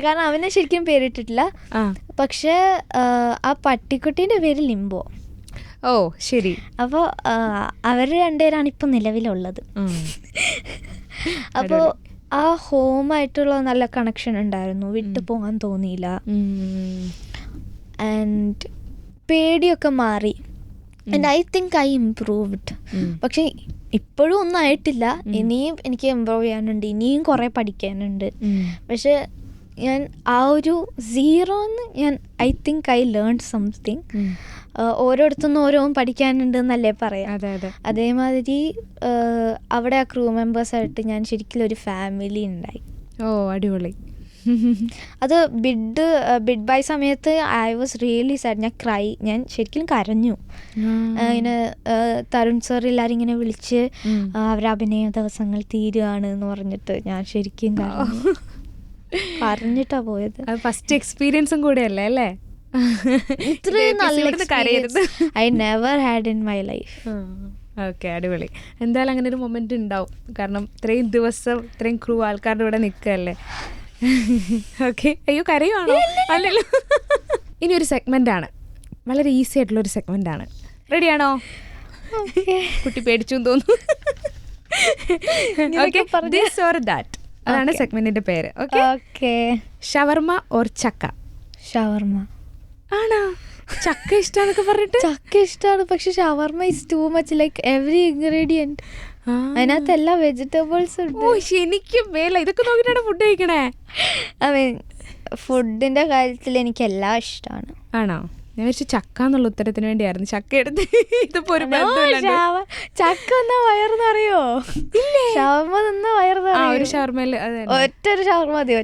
കാരണം അവനെ ശരിക്കും പേരിട്ടിട്ടില്ല. പക്ഷെ ആ പട്ടിക്കുട്ടീൻ്റെ പേര് ലിംബോ. ഓ ശരി. അപ്പോൾ അവർ 2 പേരാണ് ഇപ്പം നിലവിലുള്ളത്. അപ്പോൾ ആ ഹോമായിട്ടുള്ള നല്ല കണക്ഷൻ ഉണ്ടായിരുന്നു, വിട്ടു പോകാൻ തോന്നിയില്ല. ആൻഡ് പേടിയൊക്കെ മാറി. And I think I improved. പക്ഷെ ഇപ്പോഴും ഒന്നും ആയിട്ടില്ല, ഇനിയും എനിക്ക് ഇമ്പ്രൂവ് ചെയ്യാനുണ്ട്, ഇനിയും കുറേ പഠിക്കാനുണ്ട്. പക്ഷെ ഞാൻ ആ ഒരു 0ന്ന് ഞാൻ I think I learn something. ഓരോരുത്തുനിന്ന് ഓരോന്നും പഠിക്കാനുണ്ട് എന്നല്ലേ പറയാം. അതേമാതിരി അവിടെ ആ ക്രൂ മെമ്പേഴ്സായിട്ട് ഞാൻ ശരിക്കും ഒരു ഫാമിലി ഉണ്ടായി. ഓ അടിപൊളി. അത് ബിഡ് ബൈ സമയത്ത് ഐ വാസ് റിയലി സാഡ്. ഞാൻ ശരിക്കും കരഞ്ഞു. ഇങ്ങനെ തരുൺ സർ എല്ലാവരും ഇങ്ങനെ വിളിച്ച് അവരുടെ അഭിനയ ദിവസങ്ങൾ തീരുകയാണ് എന്ന് പറഞ്ഞിട്ട് ഞാൻ ശരിക്കും കരഞ്ഞിട്ടാ പോയത്. ഫസ്റ്റ് എക്സ്പീരിയൻസും കൂടെ അല്ലേ അല്ലേ? ഇത്രയും നല്ല experience I never had in my life. Okay, അടിപൊളി. എന്തായാലും അങ്ങനെ ഒരു മൊമെന്റ് ഉണ്ടാവും, കാരണം ഇത്രയും ദിവസം ഇത്രയും ക്രൂ ആൾക്കാരുടെ കൂടെ നിൽക്കുകയല്ലേ. ഓക്കെ. അയ്യോ കരയുവാണോ? അല്ലല്ലോ. ഇനി ഒരു സെഗ്മെന്റ് ആണ് വളരെ ഈസി ആയിട്ടുള്ള ഒരു സെഗ്മെന്റ് ആണ്. റെഡിയാണോ? കുട്ടി പേടിച്ചു തോന്നുന്നു. ദിസ് ഓർ ദാറ്റ് അതാണ് സെഗ്മെന്റിന്റെ പേര്. ഓക്കെ. ഷവർമ ഓർ ചക്ക? ഷവർമ. ആണോ? ചക്ക ഇഷ്ടാന്നൊക്കെ പറഞ്ഞിട്ട്. ചക്ക ഇഷ്ടമാണ്, പക്ഷെ shawarma is too much, like every ingredient അതിനകത്ത് എല്ലാ വെജിറ്റബിൾസ് ഉണ്ട്. എനിക്ക് മേല ഇതൊക്കെ നോക്കിയിട്ടാണ് ഫുഡ് കഴിക്കണേ. ഐ മീൻ ഫുഡിന്റെ കാര്യത്തിൽ എനിക്ക് എല്ലാം ഇഷ്ടമാണ്. ആണോ? ഞാൻ വെച്ച് ചക്ക എന്നുള്ള ഉത്തരത്തിന് വേണ്ടിയായിരുന്നു ചക്ക എടുത്ത്. ഇതിപ്പോ ഒരു ചക്ക എന്നാ വയറുന്നറിയോ? ഷവർമ നിന്ന വയറുന്നറിയോ? ഒരു ഷവർമയില് ഒറ്റൊരു ഷവർമ മതി.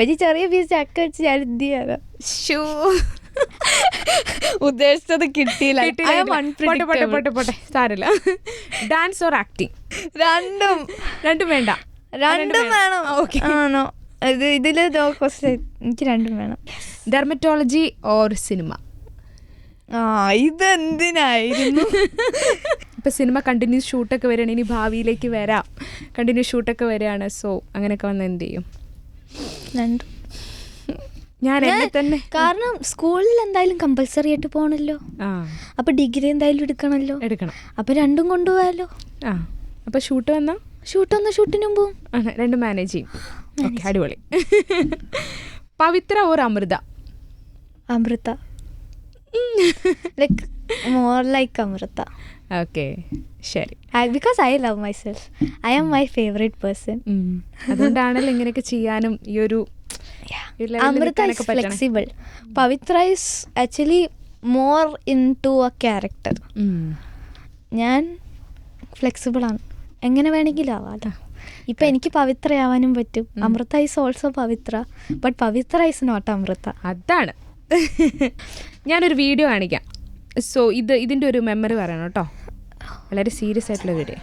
ഒരു ചെറിയ പീസ് ചക്ക വെച്ച് ഞാൻ എന്ത് ചെയ്യാതെ ഉദ്ദേശിച്ചത് കിട്ടിയില്ല. സാരില്ല. Dance or acting? രണ്ടും വേണ്ട. രണ്ടും വേണം. ആണോ? ഇതില് എനിക്ക് രണ്ടും വേണം. Dermatology or cinema? ഇതെന്തിനായിരുന്നു? ഇപ്പൊ സിനിമ കണ്ടിന്യൂസ് ഷൂട്ടൊക്കെ വരികയാണ്, ഇനി ഭാവിയിലേക്ക് വരാം, കണ്ടിന്യൂസ് ഷൂട്ടൊക്കെ വരികയാണ്. സോ അങ്ങനെയൊക്കെ വന്ന് എന്ത് ചെയ്യും? രണ്ടും. ഞാൻ എന്നെ തന്നെ, കാരണം സ്കൂളിൽ എന്തായാലും കമ്പൽസറി ആയിട്ട് പോകണല്ലോ, അപ്പൊ ഡിഗ്രി എന്തായാലും എടുക്കണം. അപ്പൊ രണ്ടും കൊണ്ടുപോയാലോ. അപ്പൊ ഷൂട്ട് വന്നാ ഷൂട്ടിനും പോവും. രണ്ടും മാനേജ് ചെയ്യും. ഓക്കെ, അടിപൊളി. Pavithra or Amritha? Amritha. Like more like Amritha. Okay, ശരി. Because I love my self. I am my favourite person. അതുകൊണ്ടാണല്ലോ ഇങ്ങനെയൊക്കെ ചെയ്യാനും ഈ ഒരു Amrita is flexible. Pavitra is actually more into a character. ഞാൻ ഫ്ലെക്സിബിൾ ആണ്, എങ്ങനെ വേണമെങ്കിലും ആവാം. ഇപ്പം എനിക്ക് പവിത്രയാവാനും പറ്റും. Amrita is also Pavitra, but Pavitra is not Amrita. അതാണ്. ഞാനൊരു വീഡിയോ കാണിക്കാം. സോ ഇതിൻ്റെ ഒരു മെമ്മറി പറയണം കേട്ടോ. വളരെ സീരിയസ് ആയിട്ടുള്ള വീഡിയോ.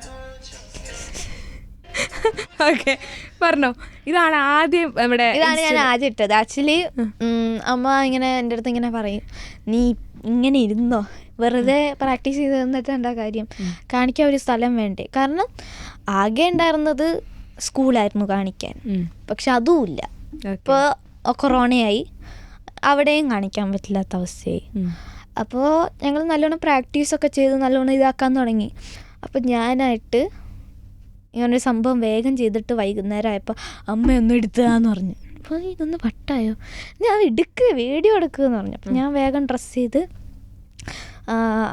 ഓക്കെ, പറഞ്ഞോ. ഇതാണ് ആദ്യം ഇതാണ് ഞാൻ ആദ്യം ഇട്ടത്. ആക്ച്വലി അമ്മ ഇങ്ങനെ എൻ്റെ അടുത്ത് ഇങ്ങനെ പറയും, നീ ഇങ്ങനെ ഇരുന്നോ, വെറുതെ പ്രാക്ടീസ് ചെയ്ത് തന്നിട്ട് എന്താ കാര്യം, കാണിക്കാൻ ഒരു സ്ഥലം വേണ്ടേ. കാരണം ആകെ ഉണ്ടായിരുന്നത് സ്കൂളായിരുന്നു കാണിക്കാൻ, പക്ഷെ അതുമില്ല. ഇപ്പോൾ കൊറോണയായി, അവിടെയും കാണിക്കാൻ പറ്റില്ലാത്ത അവസ്ഥയായി. അപ്പോൾ ഞങ്ങൾ നല്ലോണം പ്രാക്ടീസൊക്കെ ചെയ്ത് നല്ലോണം ഇതാക്കാൻ തുടങ്ങി. അപ്പോൾ ഞാനായിട്ട് ഇങ്ങനൊരു സംഭവം വേഗം ചെയ്തിട്ട് വൈകുന്നേരം ആയപ്പോൾ അമ്മയൊന്നും എടുത്തതാന്ന് പറഞ്ഞു. അപ്പോൾ ഇതൊന്ന് വട്ടായോ, ഞാൻ വീഡിയോ എടുക്കുകയെന്ന് പറഞ്ഞു. അപ്പോൾ ഞാൻ വേഗം ഡ്രസ്സ് ചെയ്ത്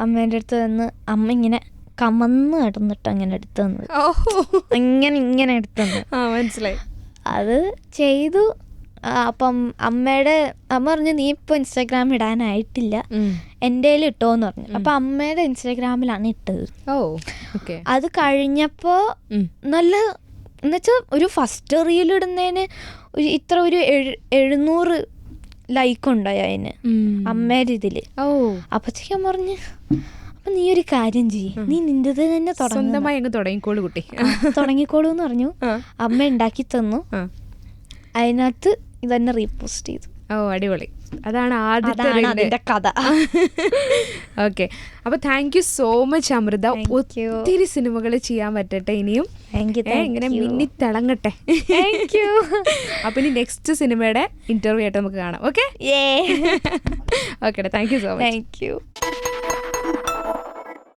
അമ്മേൻ്റെ അടുത്ത് നിന്ന് അമ്മ ഇങ്ങനെ കമന്ന് കിടന്നിട്ട് അങ്ങനെ എടുത്തു തന്നത്. ഇങ്ങനെ എടുത്തു തന്നത്. മനസ്സിലായി. അത് ചെയ്തു. അപ്പം അമ്മ പറഞ്ഞു, നീ ഇപ്പോൾ ഇൻസ്റ്റാഗ്രാം ഇടാനായിട്ടില്ല, എൻ്റെ കയ്യിൽ ഇട്ടോന്ന് പറഞ്ഞു. അപ്പം അമ്മയുടെ ഇൻസ്റ്റാഗ്രാമിലാണ് ഇട്ടത്. അത് കഴിഞ്ഞപ്പോൾ നല്ല എന്നുവെച്ചാൽ ഒരു ഫസ്റ്റ് റീലിടുന്നതിന് ഇത്ര ഒരു 700 ലൈക്ക് ഉണ്ടായി അതിന് അമ്മയുടെ ഇതിൽ. അപ്പത്തേക്കും അമ്മ പറഞ്ഞു, അപ്പം നീ ഒരു കാര്യം ചെയ്യും, നീ നിൻ്റെത് തന്നെ തുടങ്ങിക്കോളൂ എന്ന് പറഞ്ഞു. അമ്മ ഉണ്ടാക്കി തന്നു. അതിനകത്ത് ഇതന്നെ റീപോസ്റ്റ് ചെയ്തു. അടിപൊളി. അതാണ് ആദ്യത്തെ കഥ. ഓക്കെ, അപ്പൊ thank you so much Amrita. ഒത്തിരി സിനിമകൾ ചെയ്യാൻ പറ്റട്ടെ ഇനിയും, ഇങ്ങനെ മിന്നി തിളങ്ങട്ടെ. അപ്പൊ ഇനി നെക്സ്റ്റ് സിനിമയുടെ ഇന്റർവ്യൂ ആയിട്ട് നമുക്ക് കാണാം. Okay, okay, thank you so much. Thank you.